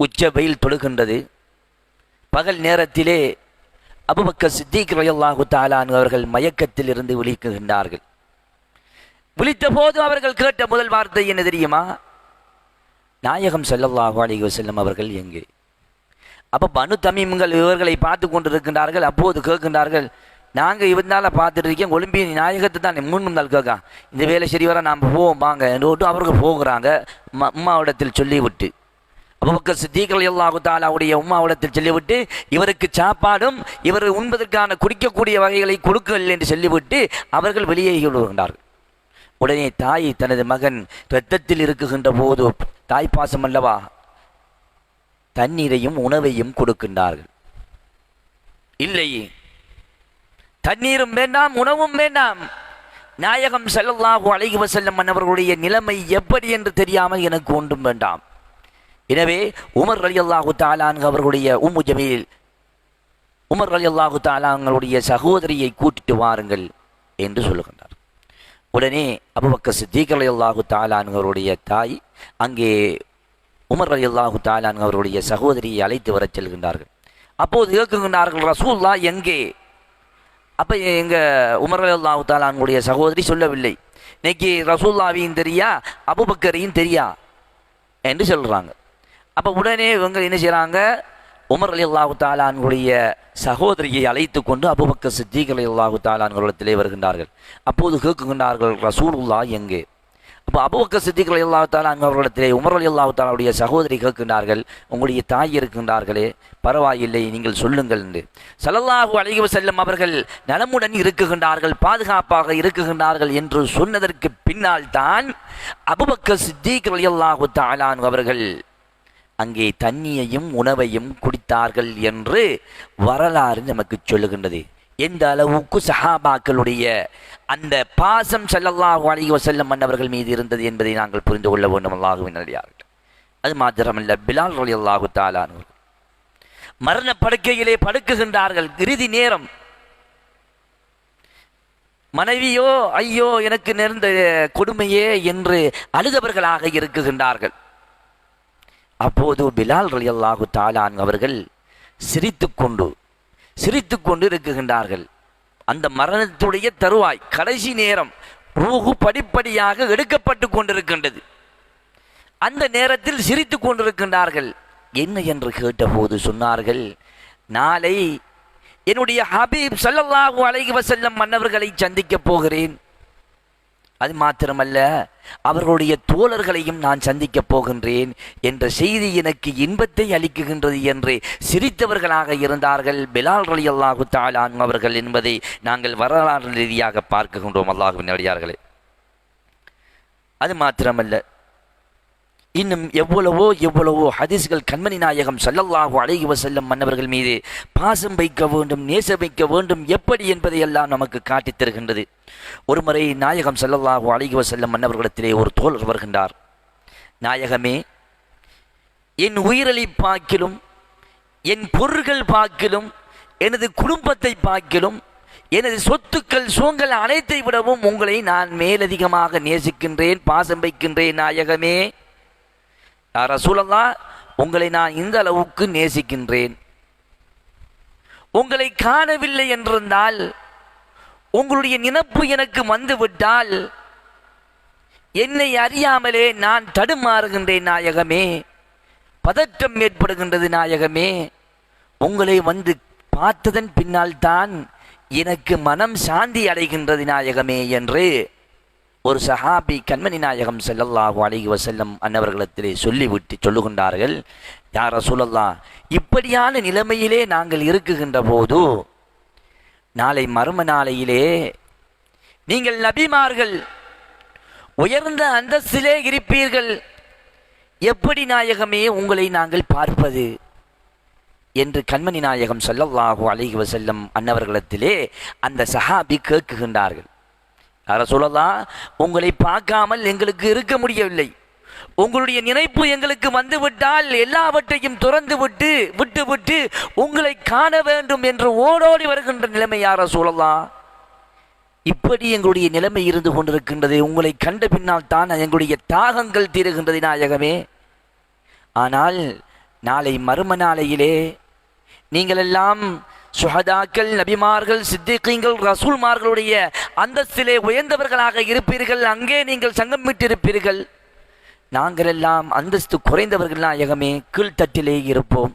உச்ச வெயில் தொழுகின்றது. பகல் நேரத்திலே அபூபக்கர் சித்தீக் ரலியல்லாஹு தஆலா அன்ஹு அவர்கள் மயக்கத்தில் இருந்து விழிக்குகின்றார்கள். விழித்த போது அவர்கள் கேட்ட முதல் வார்த்தை என்ன தெரியுமா? நாயகம் ஸல்லல்லாஹு அலைஹி வஸல்லம் அவர்கள் எங்கே? அப்போ பனு தமீம்கள் இவர்களை பார்த்து கொண்டிருக்கின்றார்கள். அப்போது கேட்கின்றார்கள், நாங்கள் இவனால பார்த்துட்டு இருக்கேன், ஒலிம்பிய நாயகத்தை தான் முன்னாள் கேட்கா, இந்த வேலை சரி வர நாம் போவோம் வாங்க என்று அவர்கள் போகிறாங்க. உம்மாவிடத்தில் சொல்லிவிட்டு, அபூபக்கர் சித்தீக் ரலியல்லாஹு தஆலாவுடைய உம்மாவிடத்தில் சொல்லிவிட்டு, இவருக்கு சாப்பாடும் இவர் உண்பதற்கான குடிக்கக்கூடிய வகைகளை கொடுக்கவில்லை என்று சொல்லிவிட்டு அவர்கள் வெளியே விடுகின்றார்கள். உடனே தாய் தனது மகன் இரத்தத்தில் இருக்குகின்ற போது, தாய் பாசம் அல்லவா, தண்ணீரையும் உணவையும் கொடுக்கின்றார்கள். இல்லை, தண்ணீரும் வேண்டாம் உணவும் வேண்டாம். நாயகம் ஸல்லல்லாஹு அலைஹி வஸல்லம் அவர்களுடைய நிலைமை எப்படி என்று தெரியாமல் எனக்கு ஒன்றும் வேண்டாம். எனவே உமர் ரலியல்லாஹு தஆலா அன்ஹு அவர்களுடைய உம்மு ஜமீல், உமர் ரலியல்லாஹு தஆலா அவர்களுடைய சகோதரியை கூட்டிட்டு வாருங்கள் என்று சொல்லுகின்றார். உடனே அபூபக்கர் சித்தீக் ரலியல்லாஹு தஆலா அன்ஹு அவருடைய தாய் அங்கே உமர் ரலியல்லாஹு தஆலா அன்ஹு அவருடைய சகோதரியை அழைத்து வரச் செல்கின்றார்கள். அப்போது கேட்கின்றார்கள், ரசூலுல்லாஹ் எங்கே? அப்போ எங்கள் உமர் ரலியல்லாஹு தஆலா அன்ஹுடைய சகோதரி சொல்லவில்லை. இன்னைக்கு ரசூலுல்லாஹ்வையும் தெரியா அபூபக்கரையும் தெரியா என்று சொல்கிறாங்க. அப்போ உடனே இவங்க என்ன செய்கிறாங்க, உமர் ரலியல்லாஹு தஆலா அன்ஹுடைய சகோதரியை அழைத்து கொண்டு அபூபக்கர் சித்தீக் ரலியல்லாஹு தஆலா அன்ஹுவிடத்திலே வருகின்றார்கள். அப்போது கேட்கின்றார்கள், ரசூலுல்லாஹ் எங்கே? அப்போ அபூபக்கர் சித்தீக் ரலியல்லாஹு தஆலா அன்ஹு அவர்களிடத்திலே உமர் ரலியல்லாஹு தஆலாவுடைய சகோதரி கேட்கின்றார்கள், உங்களுடைய தாய் இருக்கின்றார்களே, பரவாயில்லை நீங்கள் சொல்லுங்கள் என்று. ஸல்லல்லாஹு அலைஹி வஸல்லம் அவர்கள் நலமுடன் இருக்குகின்றார்கள், பாதுகாப்பாக இருக்குகின்றார்கள் என்று சொன்னதற்கு பின்னால் தான் அபூபக்கர் சித்தீக் ரலியல்லாஹு தஆலா அன்ஹு அவர்கள் அங்கே தண்ணியையும் உணவையும் குடித்தார்கள் என்று வரலாறு நமக்கு சொல்லுகின்றது. எந்த அளவுக்கு சஹாபாக்களுடைய அந்த பாசம் ஸல்லல்லாஹு அலைஹி வஸல்லம் மன்னவர்கள் மீது இருந்தது என்பதை நாங்கள் புரிந்து கொள்ள வேண்டும். அல்லாஹ்வின் நல்லடியார்களே, அது மாத்திரமல்ல, பிலால் ரலியல்லாஹு தஆலா அன்ஹு மரண படுக்கையிலே படுக்குகின்றார்கள். இறுதி நேரம். மனைவியோ ஐயோ எனக்கு நேர்ந்த கொடுமையே என்று அழுதவர்களாக இருக்குகின்றார்கள். அப்போது பிலால் ரலியல்லாஹு தஆலா அன்ஹு அவர்கள் சிரித்து கொண்டு இருக்குகின்றார்கள். அந்த மரணத்துடைய தருவாய், கடைசி நேரம், ரூஹு படிப்படியாக எடுக்கப்பட்டு கொண்டிருக்கின்றது. அந்த நேரத்தில் சிரித்து கொண்டிருக்கின்றார்கள். என்ன என்று கேட்டபோது சொன்னார்கள், நாளை என்னுடைய ஹபீப் ஸல்லல்லாஹு அலைஹி வஸல்லம் மன்னவர்களை சந்திக்கப் போகிறேன். அது மாத்திரமல்ல, அவர்களுடைய தோழர்களையும் நான் சந்திக்கப் போகின்றேன் என்ற செய்தி எனக்கு இன்பத்தை அளிக்குகின்றது என்று சிரித்தவர்களாக இருந்தார்கள் பிலால் ரலியல்லாஹு தஆலா அன்ஹு அவர்கள் என்பதை நாங்கள் வரலாறு ரீதியாக பார்க்கின்றோம். அல்லாஹ்வின் அடியார்களே, அது மாத்திரமல்ல, இன்னும் எவ்வளவோ ஹதீஸ்கள் கண்மணி நாயகம் ஸல்லல்லாஹு அலைஹி வஸல்லம் மன்னவர்கள் மீது பாசம் வைக்க வேண்டும், நேசம் வைக்க வேண்டும் எப்படி என்பதையெல்லாம் நமக்கு காட்டித் தருகின்றது. ஒருமுறை நாயகம் ஸல்லல்லாஹு அலைஹி வஸல்லம் மன்னவர்களிடத்திலே ஒரு தோழர் வருகின்றார். நாயகமே, என் உயிரலை பாக்கிலும், என் பொருள்கள் பாக்கிலும், எனது குடும்பத்தை பாக்கிலும், எனது சொத்துக்கள் சூங்கள் அனைத்தை விடவும் உங்களை நான் மேலதிகமாக நேசிக்கின்றேன், பாசம் வைக்கின்றேன். நாயகமே, யா ரசூலல்லாஹ், உங்களை நான் இந்த அளவுக்கு நேசிக்கின்றேன். உங்களை காணவில்லை என்றிருந்தால், உங்களுடைய நினைப்பு எனக்கு வந்துவிட்டால், என்னை அறியாமலே நான் தடுமாறுகின்றேன். நாயகமே, பதற்றம் ஏற்படுகின்றது. நாயகமே, உங்களை வந்து பார்த்ததன் பின்னால் தான் எனக்கு மனம் சாந்தி அடைகின்றது. நாயகமே என்று ஒரு சஹாபி கண்மணி நாயகம் ஸல்லல்லாஹு அலைஹி வஸல்லம் அன்னவர்களிடத்திலே சொல்லிவிட்டு சொல்லுகின்றார்கள், யா ரசூலல்லாஹ், இப்படியான நிலைமையிலே நாங்கள் இருக்குகின்ற போது, நாளை மறும நாளையிலே நீங்கள் நபிமார்கள் உயர்ந்த அந்தஸ்திலே இருப்பீர்கள், எப்படி நாயகமே உங்களை நாங்கள் பார்ப்பது என்று கண்மணி நாயகம் ஸல்லல்லாஹு அலைஹி வஸல்லம் அன்னவர்களிடத்திலே அந்த சஹாபி கேட்குகின்றார்கள். யா ரசூலல்லாஹ், உங்களை பார்க்காமல் எங்களுக்கு இருக்க முடியவில்லை. உங்களுடைய நினைப்பு எங்களுக்கு வந்துவிட்டால் எல்லாவற்றையும் துறந்து விட்டு உங்களை காண வேண்டும் என்று ஓடோடி வருகின்ற நிலைமை. யா ரசூலல்லாஹ், இப்படி எங்களுடைய நிலைமை இருந்து கொண்டிருக்கின்றது. உங்களை கண்ட பின்னால் தான் எங்களுடைய தாகங்கள் தீருகின்றது நாயகமே. ஆனால் நாளை மறும நாளையிலே நீங்கள் எல்லாம் சுஹதாக்கள், நபிமார்கள், சித்திகீன்கள், ரசூல்மார்களுடைய அந்தஸ்திலே உயர்ந்தவர்களாக இருப்பீர்கள். அங்கே நீங்கள் சங்கமிட்டிருப்பீர்கள். நாங்கள் எல்லாம் அந்தஸ்து குறைந்தவர்கள் நாயகமே, கீழ்த்தட்டிலே இருப்போம்.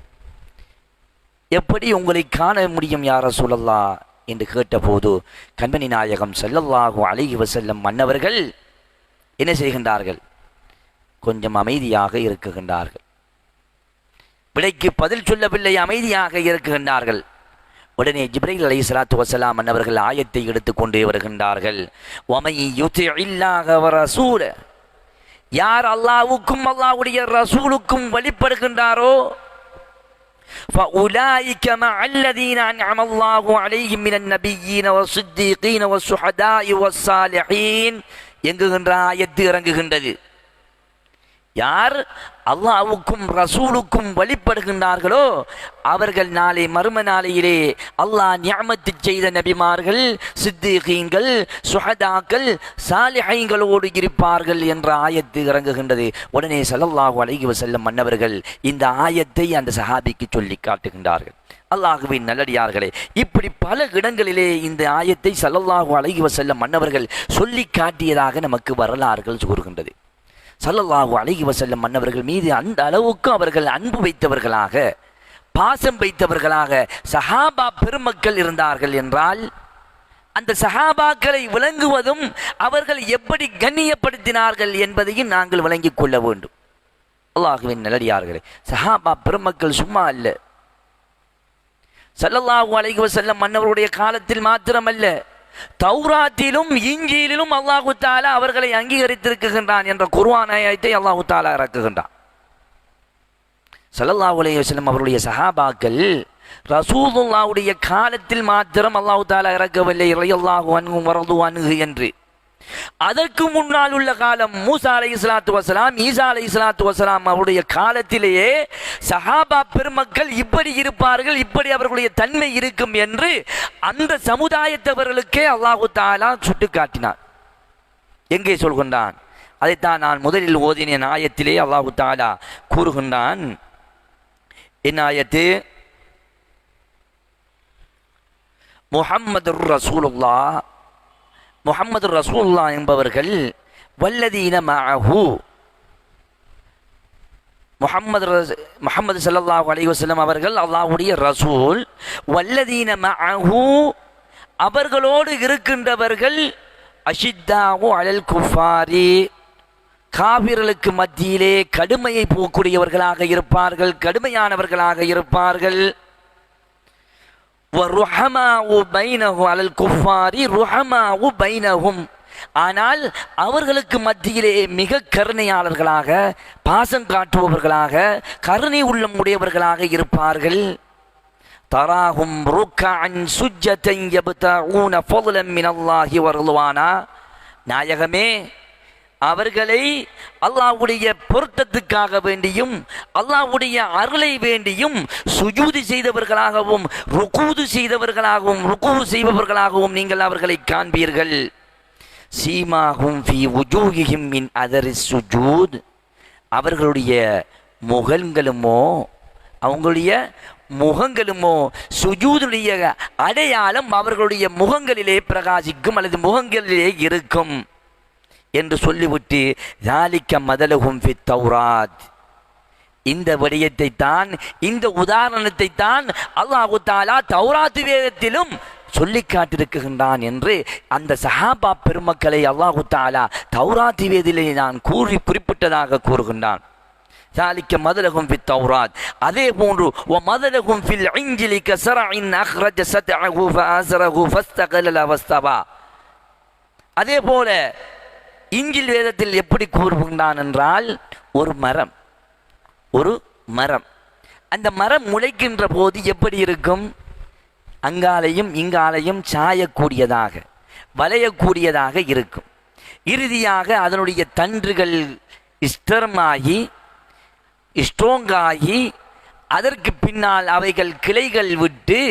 எப்படி உங்களை காண முடியும் யா ரசூலல்லாஹ் என்று கேட்டபோது கண்மணி நாயகம் ஸல்லல்லாஹு அலைஹி வஸல்லம் மன்னவர்கள் என்ன செய்கின்றார்கள்? கொஞ்சம் அமைதியாக இருக்குகின்றார்கள். விடைக்கு பதில் சொல்லவில்லை, அமைதியாக இருக்குகின்றார்கள். உடனே ஜிப்ரீல் அலைஹிஸ்ஸலாத்து வஸலாம் மன்னவர்கள் ஆயத்தை எடுத்துக்கொண்டே வருகின்றார்கள். வமை யுதிஇல்லாஹ வ ரசூல, யார் அல்லாஹ்வுக்கும் அல்லாஹ்வுடைய ரசூலுக்கும் வழிபடுகின்றாரோ فأولئك مع الذين أنعم الله عليهم من النبيين والصديقين والشهداء والصالحين என்கின்ற ஆயத்து இறங்குகின்றது. யார் அல்லாஹ்வுக்கும் ரசூலுக்கும் வழிபடுகின்றார்களோ அவர்கள் நாளை மறும நாளையிலே அல்லாஹ் நிஅமத்து செய்த நபிமார்கள், சித்தீகீன்கள், சுஹதாக்கள், சாலிஹீன்களோடு இருப்பார்கள் என்ற ஆயத்து இறங்குகின்றது. உடனே ஸல்லல்லாஹு அலைஹி வஸல்லம் மன்னவர்கள் இந்த ஆயத்தை அந்த சஹாபிக்கு சொல்லி காட்டுகின்றார்கள். அல்லாஹ்வின் நல்லடியார்களே, இப்படி பல இடங்களிலே இந்த ஆயத்தை ஸல்லல்லாஹு அலைஹி வஸல்லம் மன்னவர்கள் சொல்லி காட்டியதாக நமக்கு வரலாறுகள் கூறுகின்றது. ஸல்லல்லாஹு அலைஹி வஸல்லம் மன்னவர்கள் மீது அந்த அளவுக்கு அவர்கள் அன்பு வைத்தவர்களாக, பாசம் வைத்தவர்களாக சஹாபா பெருமக்கள் இருந்தார்கள் என்றால் அந்த சஹாபாக்களை விளங்குவதும் அவர்கள் எப்படி கண்ணியப்படுத்தினார்கள் என்பதையும் நாங்கள் விளங்கிக் கொள்ள வேண்டும். அல்லாஹ்வின் நல்லடியார்களே, சஹாபா பெருமக்கள் சும்மா அல்ல. ஸல்லல்லாஹு அலைஹி வஸல்லம் மன்னவருடைய காலத்தில் மாத்திரமல்ல, தௌராத்திலும் இஞ்சியிலும் அல்லாஹு தஆலா அவர்களை அங்கீகரித்திருக்கின்றான் என்ற குர்ஆன் ஆயத்தை அல்லாஹு தஆலா இறக்குகின்றான். ஸல்லல்லாஹு அலைஹி வஸல்லம் அவருடைய சஹாபாக்கள் ரசூலுல்லாஹ்வுடைய காலத்தில் மாத்திரம் அல்லாஹு தஆலா இறக்கவில்லை ரலியல்லாஹு அன்ஹு வரது அன்ஹு என்று. அதற்கு முன்னால் உள்ள காலம் மூசா அலைஹிஸ்ஸலாத்து வஸலாம், ஈசா அலைஹிஸ்ஸலாத்து வஸலாம் அவருடைய காலத்திலேயே சஹாபா பெருமக்கள் இப்படி இருப்பார்கள், இப்படி அவர்களுடைய தன்மை இருக்கும் என்று அந்த சமுதாயத்தவர்களுக்கே அல்லாஹு தஆலா சுட்டிக்காட்டினார். எங்கே சொல்கின்றான்? அதைத்தான் நான் முதலில் ஓதின ஆயத்திலே அல்லாஹு தஆலா கூறுகின்றான். என்ன ஆயத்து? முஹம்மதுர் ரசூலுல்லாஹ், முஹம்மது ரசூலுல்லாஹ் என்பவர்கள் வல்லதீன மஅஹு, முஹம்மது ஸல்லல்லாஹு அலைஹி வஸல்லம் அவர்கள் அல்லாஹ்வுடைய ரசூல், வல்லதீன மஅஹு அவர்களோடு இருக்கின்றவர்கள், அஷித்தாவு அலல் குஃபாரி காபிர்களுக்கு மத்தியிலே கடுமையை போக்கூடியவர்களாக இருப்பார்கள், கடுமையானவர்களாக இருப்பார்கள். ஆனால் அவர்களுக்கு மத்தியிலே மிக கருணையாளர்களாக, பாசம் காட்டுபவர்களாக, கருணை உள்ளம் உடையவர்களாக இருப்பார்கள். தராஹும் ருக்கஅன் சுஜ்ஜதன் யப்தஊன ஃபضلا மினல்லாஹி வர்துவானா, நாயகமே அவர்களை அல்லாஹ்வுடைய பொருத்தத்துக்காக வேண்டியும் அல்லாஹ்வுடைய அருளை வேண்டியும் சுஜூது செய்தவர்களாகவும் ருகூது செய்தவர்களாகவும் ருக்கு செய்பவர்களாகவும் நீங்கள் அவர்களை காண்பீர்கள். சீமாஹும் ஃபீ வுஜூஹிஹிம் மின் அதரி சுஜூத், அவர்களுடைய முகங்களுமோ அவங்களுடைய முகங்களுமோ சுஜூதுடைய அடையாளம் அவர்களுடைய முகங்களிலே பிரகாசிக்கும் அல்லது முகங்களிலே இருக்கும் என்று சொல்லிவிட்டு ذَلِكَ مَثَلُهُمْ فِي التَّوْرَاةِ, இந்த விடயத்தை தான், இந்த உதாரணத்தை தான் அல்லாஹ் தஆலா தௌராத் வேதத்திலும் சொல்லி காட்டியிருக்கின்றான் என்று அந்த சஹாபா பெருமக்களை அல்லாஹ் தஆலா தௌராத் வேதத்திலே நான் குறிப்பிட்டதாக கூறுகின்றான். ذَلِكَ مَثَلُهُمْ فِي التَّوْرَاةِ, அதே போன்று وَمَثَلُهُمْ فِي الْعِنْجِلِ كَزَرْعٍ أَخْرَجَ شَطْأَهُ فَآزَرَهُ فَاسْتَغْلَظَ فَاسْتَوَى, அதே போல இஞ்சில் வேதத்தில் எப்படி கூறுகின்றான் என்றால், ஒரு மரம் அந்த மரம் முளைக்கின்ற போது எப்படி இருக்கும்? அங்காலையும் இங்காலையும் சாயக்கூடியதாக, வளையக்கூடியதாக இருக்கும். இறுதியாக அதனுடைய தன்றுகள் ஸ்ட்ராங்காகி அதற்கு பின்னால் அவைகள் கிளைகள் விட்டு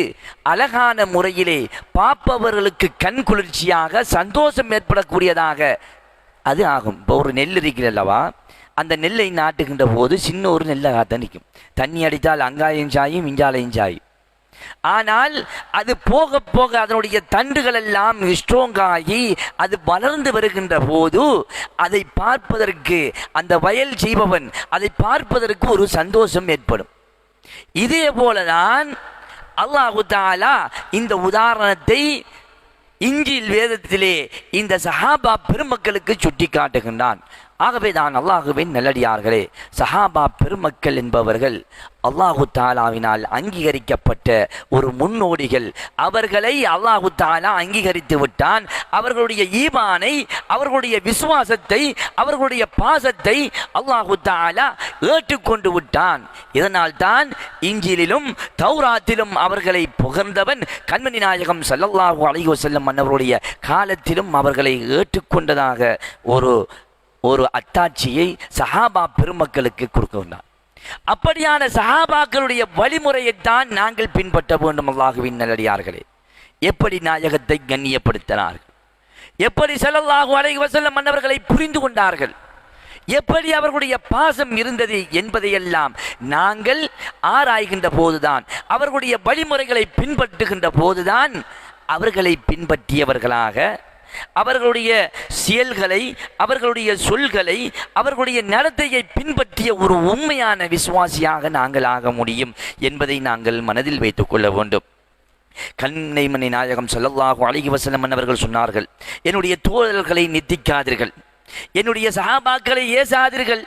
அழகான முறையிலே பார்ப்பவர்களுக்கு கண் குளிர்ச்சியாக சந்தோஷம் ஏற்படக்கூடியதாக அது ஆகும். இப்போ ஒரு நெல் இருக்கிறது அல்லவா, அந்த நெல்லை நாட்டுகின்ற போது சின்ன ஒரு நெல்லாகத்தான் நிற்கும். தண்ணி அடித்தால் அங்காயம் சாயும் இஞ்சாலையும் சாயும். ஆனால் அது போக போக அதனுடைய தண்டுகள் எல்லாம் ஸ்ட்ராங்காகி அது வளர்ந்து வருகின்ற போது அதை பார்ப்பதற்கு அந்த வயல் செய்பவன் அதை பார்ப்பதற்கு ஒரு சந்தோஷம் ஏற்படும். இதே போலதான் அல்லாஹு தஆலா இந்த உதாரணத்தை இஞ்சில் வேதத்திலே இந்த சஹாபா பெருமக்களுக்கு சுட்டி காட்டுகின்றான். ஆகவே தான் அல்லாஹுவின் நல்லடியார்களே, சஹாபா பெருமக்கள் என்பவர்கள் அல்லாஹு தாலாவினால் அங்கீகரிக்கப்பட்ட ஒரு முன்னோடிகள். அவர்களை அல்லாஹு தாலா அங்கீகரித்து விட்டான். அவர்களுடைய ஈமானை, அவர்களுடைய விசுவாசத்தை, அவர்களுடைய பாசத்தை அல்லாஹு தாலா ஏற்றுக்கொண்டு விட்டான். இதனால் தான் இஞ்சிலிலும் தௌராத்திலும் அவர்களை புகழ்ந்தவன் கண்மணி நாயகம் ஸல்லல்லாஹு அலைஹி வஸல்லம் அவர்களுடைய காலத்திலும் அவர்களை ஏற்றுக்கொண்டதாக ஒரு அத்தாட்சியை சஹாபா பெருமக்களுக்கு கொடுக்கின்றார். அப்படியான சஹாபாக்களுடைய வழிமுறையைத்தான் நாங்கள் பின்பற்ற வேண்டும். அல்லாஹுவின் நல்லடியார்களே, எப்படி நாயகத்தை கண்ணியப்படுத்தினார்கள், எப்படி ஸல்லல்லாஹு அலைஹி வஸல்லம் மன்னவர்களை புரிந்து கொண்டார்கள், எப்படி அவர்களுடைய பாசம் இருந்தது என்பதையெல்லாம் நாங்கள் ஆராய்கின்ற போதுதான், அவர்களுடைய வழிமுறைகளை பின்பற்றுகின்ற போதுதான் அவர்களை பின்பற்றியவர்களாக அவர்களுடைய செயல்களை, அவர்களுடைய சொல்களை, அவர்களுடைய நடத்தையை பின்பற்றிய ஒரு உண்மையான விசுவாசியாக நாங்கள் ஆக முடியும் என்பதை நாங்கள் மனதில் வைத்துக் கொள்ள வேண்டும். கண்மணி நாயகம் ஸல்லல்லாஹு அலைஹி வஸல்லம் அவர்கள் சொன்னார்கள், என்னுடைய தோழர்களை நிந்திக்காதீர்கள், என்னுடைய சஹாபாக்களை ஏசாதீர்கள்,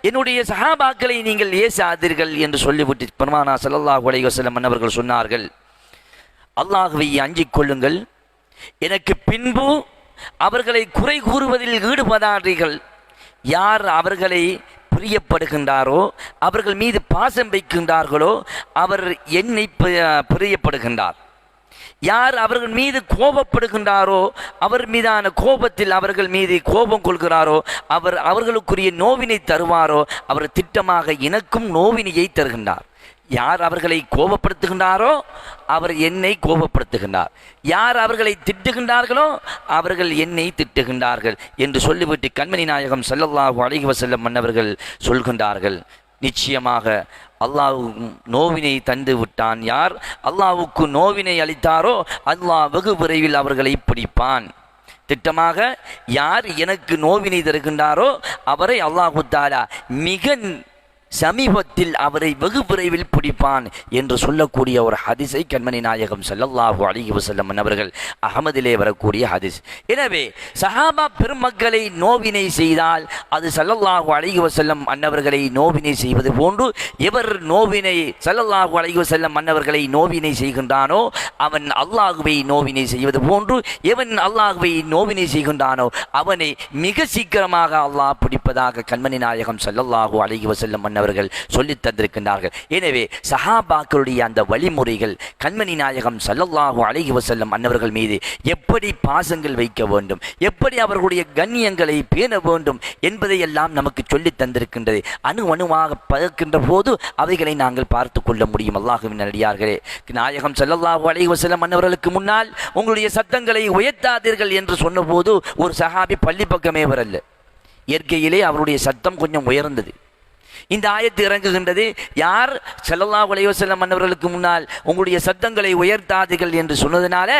என்னுடைய சஹாபாக்களை நீங்கள் ஏசாதீர்கள் என்று சொல்லிவிட்டு பெருமானா ஸல்லல்லாஹு அலைஹி வஸல்லம் அவர்கள் சொன்னார்கள், அல்லாஹ்வை அஞ்சிக் கொள்ளுங்கள், எனக்கு பின்பு அவர்களை குறை கூறுவதில் ஈடுபடாதீர்கள். யார் அவர்களை பிரியப்படுகின்றாரோ, அவர்கள் மீது பாசம் வைக்கின்றார்களோ, அவர் என்னை பிரியப்படுகின்றார். யார் அவர்கள் மீது கோபப்படுகின்றாரோ, அவர் மீதான கோபத்தில் அவர்கள் மீது கோபம் கொள்கிறாரோ, அவர்களுக்குரிய நோவினை தருவாரோ, அவர் திட்டமாக எனக்கும் நோவினையை தருகின்றார். யார் அவர்களை கோபப்படுத்துகின்றாரோ அவர் என்னை கோபப்படுத்துகின்றார், யார் அவர்களை திட்டுகின்றார்களோ அவர்கள் என்னை திட்டுகின்றார்கள் என்று சொல்லிவிட்டு கண்மணி நாயகம் ஸல்லல்லாஹு அலைஹி வஸல்லம் மன்னவர்கள் சொல்கின்றார்கள், நிச்சயமாக அல்லாஹ் நோவினை தந்து விட்டான். யார் அல்லாஹ்வுக்கு நோவினை அளித்தாரோ அல்லாஹ் வெகு விரைவில் அவர்களை பிடிப்பான். திட்டமாக யார் எனக்கு நோவினை தருகின்றாரோ அவரை அல்லாஹு தஆலா மிக சமீபத்தில் அவரை வெகு விரைவில் பிடிப்பான் என்று சொல்லக்கூடிய ஒரு ஹதீஸை கண்மணி நாயகம் ஸல்லல்லாஹு அலைஹி வஸல்லம் அவர்கள் அஹமதிலே வரக்கூடிய ஹதீஸ். எனவே சஹாபா பெருமக்களை நோவினை செய்தால் அது ஸல்லல்லாஹு அலைஹி வஸல்லம் அன்னவர்களை நோவினை செய்வது போன்று, எவர் நோவினை ஸல்லல்லாஹு அலைஹி வஸல்லம் அன்னவர்களை நோவினை செய்கின்றானோ அவன் அல்லாஹ்வை நோவினை செய்வது போன்று, எவன் அல்லாஹ்வை நோவினை செய்கின்றானோ அவனை மிக சீக்கிரமாக அல்லாஹ் பிடிப்பதாக கண்மணி நாயகம் ஸல்லல்லாஹு அலைஹி வஸல்லம் அவர்கள் சொல்லித் தந்திருக்கின்றார்கள். எனவே சஹாபாக்களுடைய அந்த வழிமுறைகள் கண்மணி நாயகம் ஸல்லல்லாஹு அலைஹி வஸல்லம் அன்னவர்கள் மீது எப்படி பாசங்கள் வைக்க வேண்டும், எப்படி அவர்களுடைய கண்ணியங்களை பேண வேண்டும் என்பதை எல்லாம் நமக்கு சொல்லித் தந்திருக்கின்றது. அணுவாக பகிர்கின்ற போது அவைகளை நாங்கள் பார்த்து கொள்ள முடியும். அல்லாஹ்வின் நல்லடியார்களே, நாயகம் ஸல்லல்லாஹு அலைஹி வஸல்லம் அன்னவர்களுக்கு முன்னால் உங்களுடைய சத்தங்களை உயர்த்தாதீர்கள் என்று சொன்னபோது ஒரு சஹாபி பள்ளி பக்கமே வரல. இயற்கையிலே அவருடைய சத்தம் கொஞ்சம் உயர்ந்தது. இந்த ஆயத்து இறங்குகின்றது, யார் ஸல்லல்லாஹு அலைஹி வஸல்லம் அன்னவர்களுக்கு முன்னால் உங்களுடைய சத்தங்களை உயர்த்தாதீர்கள் என்று சொன்னதுனால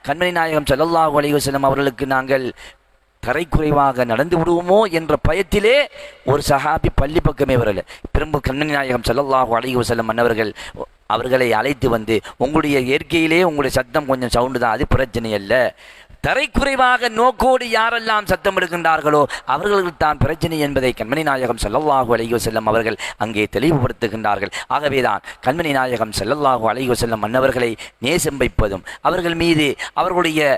கண்மணி நாயகம் ஸல்லல்லாஹு அலைஹி வஸல்லம் அவர்களுக்கு நாங்கள் தரைக்குறைவாக நடந்து விடுவோமோ என்ற பயத்திலே ஒரு சஹாபி பள்ளி பக்கமே வரல. திரும்ப கண்மணி நாயகம் ஸல்லல்லாஹு அலைஹி வஸல்லம் அன்னவர்கள் அவர்களை அழைத்து வந்து, உங்களுடைய இயற்கையிலே உங்களுடைய சத்தம் கொஞ்சம் சவுண்டு தான், அது பிரச்சனை அல்ல, தரைக்குறைவாக நோக்கோடு யாரெல்லாம் சத்தம் எடுக்கின்றார்களோ அவர்களுக்கு தான் பிரச்சனை என்பதை கண்மணி நாயகம் ஸல்லல்லாஹு அலைஹி வஸல்லம் அவர்கள் அங்கே தெளிவுபடுத்துகின்றார்கள். ஆகவேதான் கண்மணி நாயகம் ஸல்லல்லாஹு அலைஹி வஸல்லம் அன்னவர்களை நேசம் வைப்பதும், அவர்கள் மீது அவர்களுடைய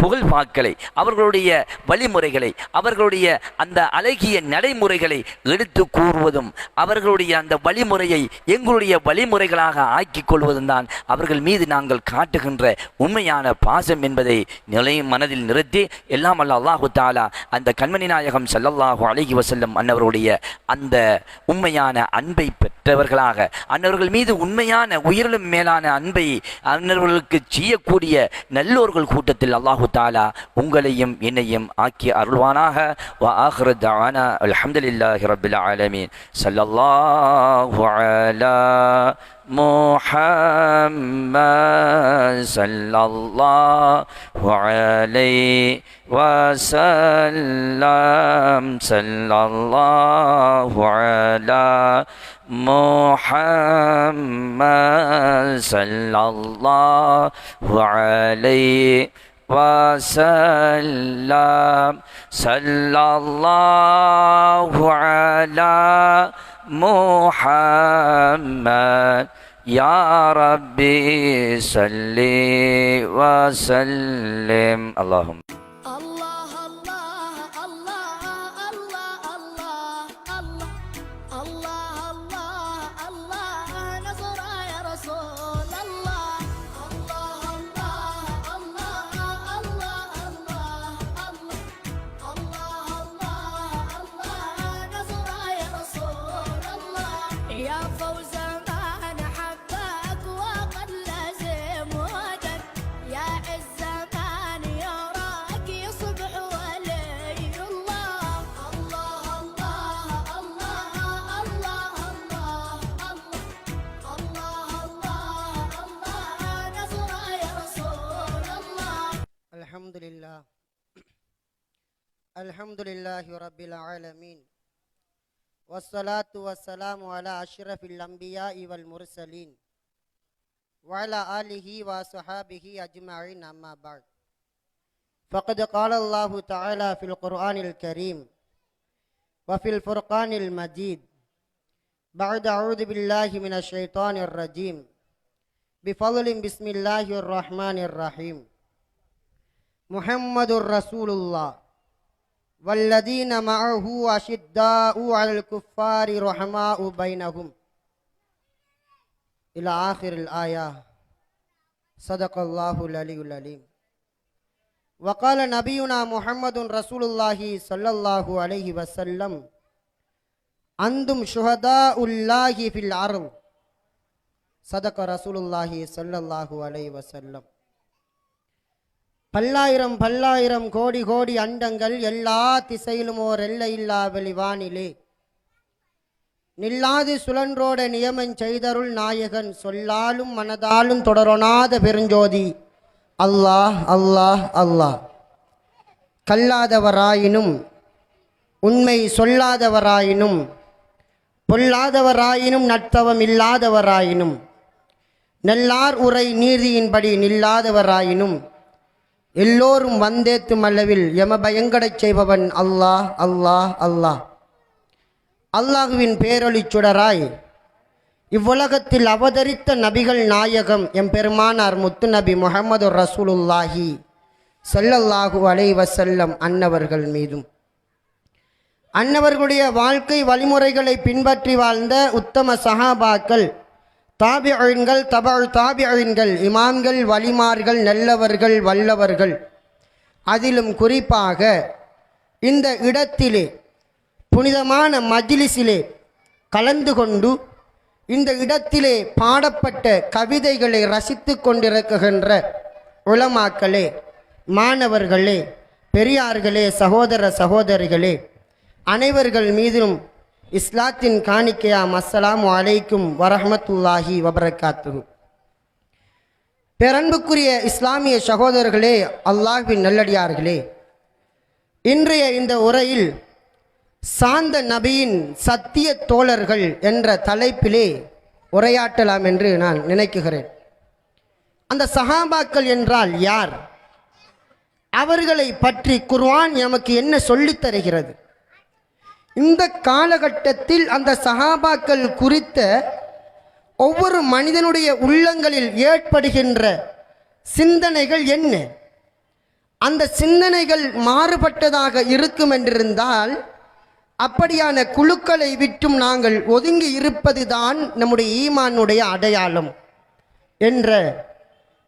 புகழ்பாக்களை, அவர்களுடைய வழிமுறைகளை, அவர்களுடைய அந்த அழகிய நடைமுறைகளை எடுத்து கூறுவதும், அவர்களுடைய அந்த வழிமுறையை எங்களுடைய வழிமுறைகளாக ஆக்கிக் கொள்வதும் தான் அவர்கள் மீது நாங்கள் காட்டுகின்ற உண்மையான பாசம் என்பதை மனதில் நிறுத்தி, எல்லாம் அல்ல அல்லாஹு தஆலா அந்த கண்மணி நாயகம் ஸல்லல்லாஹு அலைஹி வஸல்லம் அன்னவருடைய அந்த உண்மையான அன்பை பெற்று பெற்றவர்களாக அன்னவர்கள் மீது உண்மையான உயிரிலும் மேலான அன்பை அன்னவர்களுக்கு செய்யக்கூடிய நல்லோர்கள் கூட்டத்தில் அல்லாஹு தாலா உங்களையும் என்னையும் ஆக்கி அருள்வானாக. வ ஆகிரு தஅவானா அல்ஹம்துலில்லாஹி ரப்பில் ஆலமீன். ஸல்லல்லாஹு அலா முஹம்மத் ஸல்லல்லாஹு அலைஹி வஸல்லம். ஸல்லல்லாஹு அலா முஹம்மத் ஸல்லல்லாஹு அலைஹி வஸல்லம். ஸல்லல்லாஹு அலா முஹம்மத் யா ரப்பி ஸல்லி வஸல்லிம். அல்லாஹும் الله الله الله الله الله الله الله الله نصر يا رسول الله. الله الله الله الله الله الله الله نصر يا رسول الله. يا فوز من حبك وقد لازم ودك يا عز من يراك يصبح ولي الله. الله الله الله الله الله الله الله نصر يا رسول الله. الحمد لله رب العالمين والصلاة والسلام على أشرف الأنبياء والمرسلين وعلى آله وصحابه أجمعين أما بعد. فقد قال الله تعالى في القرآن الكريم وفي الفرقان المجيد بعد أعوذ بالله من الشيطان الرجيم بفضل بسم الله الرحمن الرحيم. محمد رسول الله والذين معه أشداء على الكفار رحماء بينهم إلى آخر الآية. صدق الله العلي العليم. وقال نبينا محمد رسول الله صلى الله عليه وسلم أنتم شهداء الله في الأرض. صدق رسول الله صلى الله عليه وسلم. பல்லாயிரம் பல்லாயிரம் கோடி கோடி அண்டங்கள் எல்லா திசையிலும் ஓர் எல்லையில்லா வெளிவானிலே நில்லாது சுழன்றோட நியமம் செய்தருள் நாயகன் சொல்லாலும் மனதாலும் தொடரொணாத பெருஞ்சோதி அல்லாஹ் அல்லாஹ் அல்லாஹ். கல்லாதவராயினும் உண்மை சொல்லாதவராயினும் பொல்லாதவராயினும் நட்பவம் இல்லாதவராயினும் நல்லார் உரை நீதியின்படி நில்லாதவராயினும் எல்லோரும் வந்தேத்தும் அளவில் எம பயங்கடச் செய்பவன் அல்லாஹ் அல்லாஹ் அல்லாஹ். அல்லாஹுவின் பேரொளி சுடராய் இவ்வுலகத்தில் அவதரித்த நபிகள் நாயகம் எம்பெருமானார் முத்து நபி முஹம்மது ரசூலுல்லாஹி ஸல்லல்லாஹு அலைஹி வஸல்லம் அன்னவர்கள் மீதும் அன்னவர்களுடைய வாழ்க்கை வழிமுறைகளை பின்பற்றி வாழ்ந்த உத்தம சஹாபாக்கள் தாபிஈன்கள் தபஉ தாபிஈன்கள் இமாம்கள் வலிமார்கள் நல்லவர்கள் வல்லவர்கள் அதிலும் குறிப்பாக இந்த இடத்திலே புனிதமான மஜ்லிஸிலே கலந்து கொண்டு இந்த இடத்திலே பாடப்பட்ட கவிதைகளை ரசித்து கொண்டிருக்கின்ற உலமாக்களே, மாணவர்களே, பெரியார்களே, சகோதர சகோதரிகளே, அனைவர்கள் மீதும் இஸ்லாத்தின் காணிக்கையாம் அஸ்ஸலாமு அலைக்கும் வரஹ்மத்துல்லாஹி வபரகாத்துஹு. பேரன்புக்குரிய இஸ்லாமிய சகோதரர்களே, அல்லாஹ்வின் நல்லடியார்களே, இன்றைய இந்த உரையில் சாந்த நபியின் சத்திய தோழர்கள் என்ற தலைப்பிலே உரையாற்றலாம் என்று நான் நினைக்குகிறேன். அந்த சஹாபாக்கள் என்றால் யார்? அவர்களை பற்றி குர்ஆன் நமக்கு என்ன சொல்லித் தருகிறது? இந்த காலகட்டத்தில் அந்த சஹாபாக்கள் குறித்த ஒவ்வொரு மனிதனுடைய உள்ளங்களில் ஏற்படுகின்ற சிந்தனைகள் என்ன? அந்த சிந்தனைகள் மாறுபட்டதாக இருக்கும் என்றிருந்தால் அப்படியான குழுக்களை விட்டும் நாங்கள் ஒதுங்கி இருப்பதுதான் நம்முடைய ஈமானுடைய அடையாளம் என்ற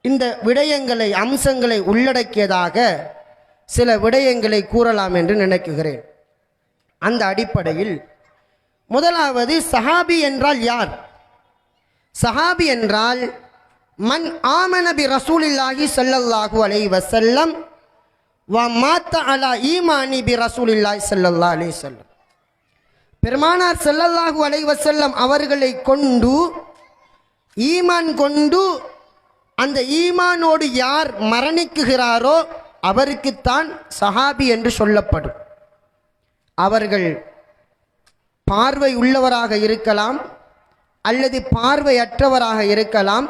இந்த விடயங்களை அம்சங்களை உள்ளடக்கியதாக சில விடயங்களை கூறலாம் என்று நினைக்குகிறேன். அந்த அடிப்படையில் முதலாவது சஹாபி என்றால் யார்? சஹாபி என்றால் மன் ஆமன பி ரசூலில்லாஹி ஸல்லல்லாஹு அலைஹி வஸல்லம் வ மாத்த அலா ஈமானி பி ரசூலில்லாஹி ஸல்லல்லாஹு அலைஹி வஸல்லம். பெருமானார் ஸல்லல்லாஹு அலைஹி வஸல்லம் அவர்களை கொண்டு ஈமான் கொண்டு அந்த ஈமானோடு யார் மரணிக்குகிறாரோ அவருக்குத்தான் சஹாபி என்று சொல்லப்படும். அவர்கள் பார்வை உள்ளவராக இருக்கலாம் அல்லது பார்வையற்றவராக இருக்கலாம்.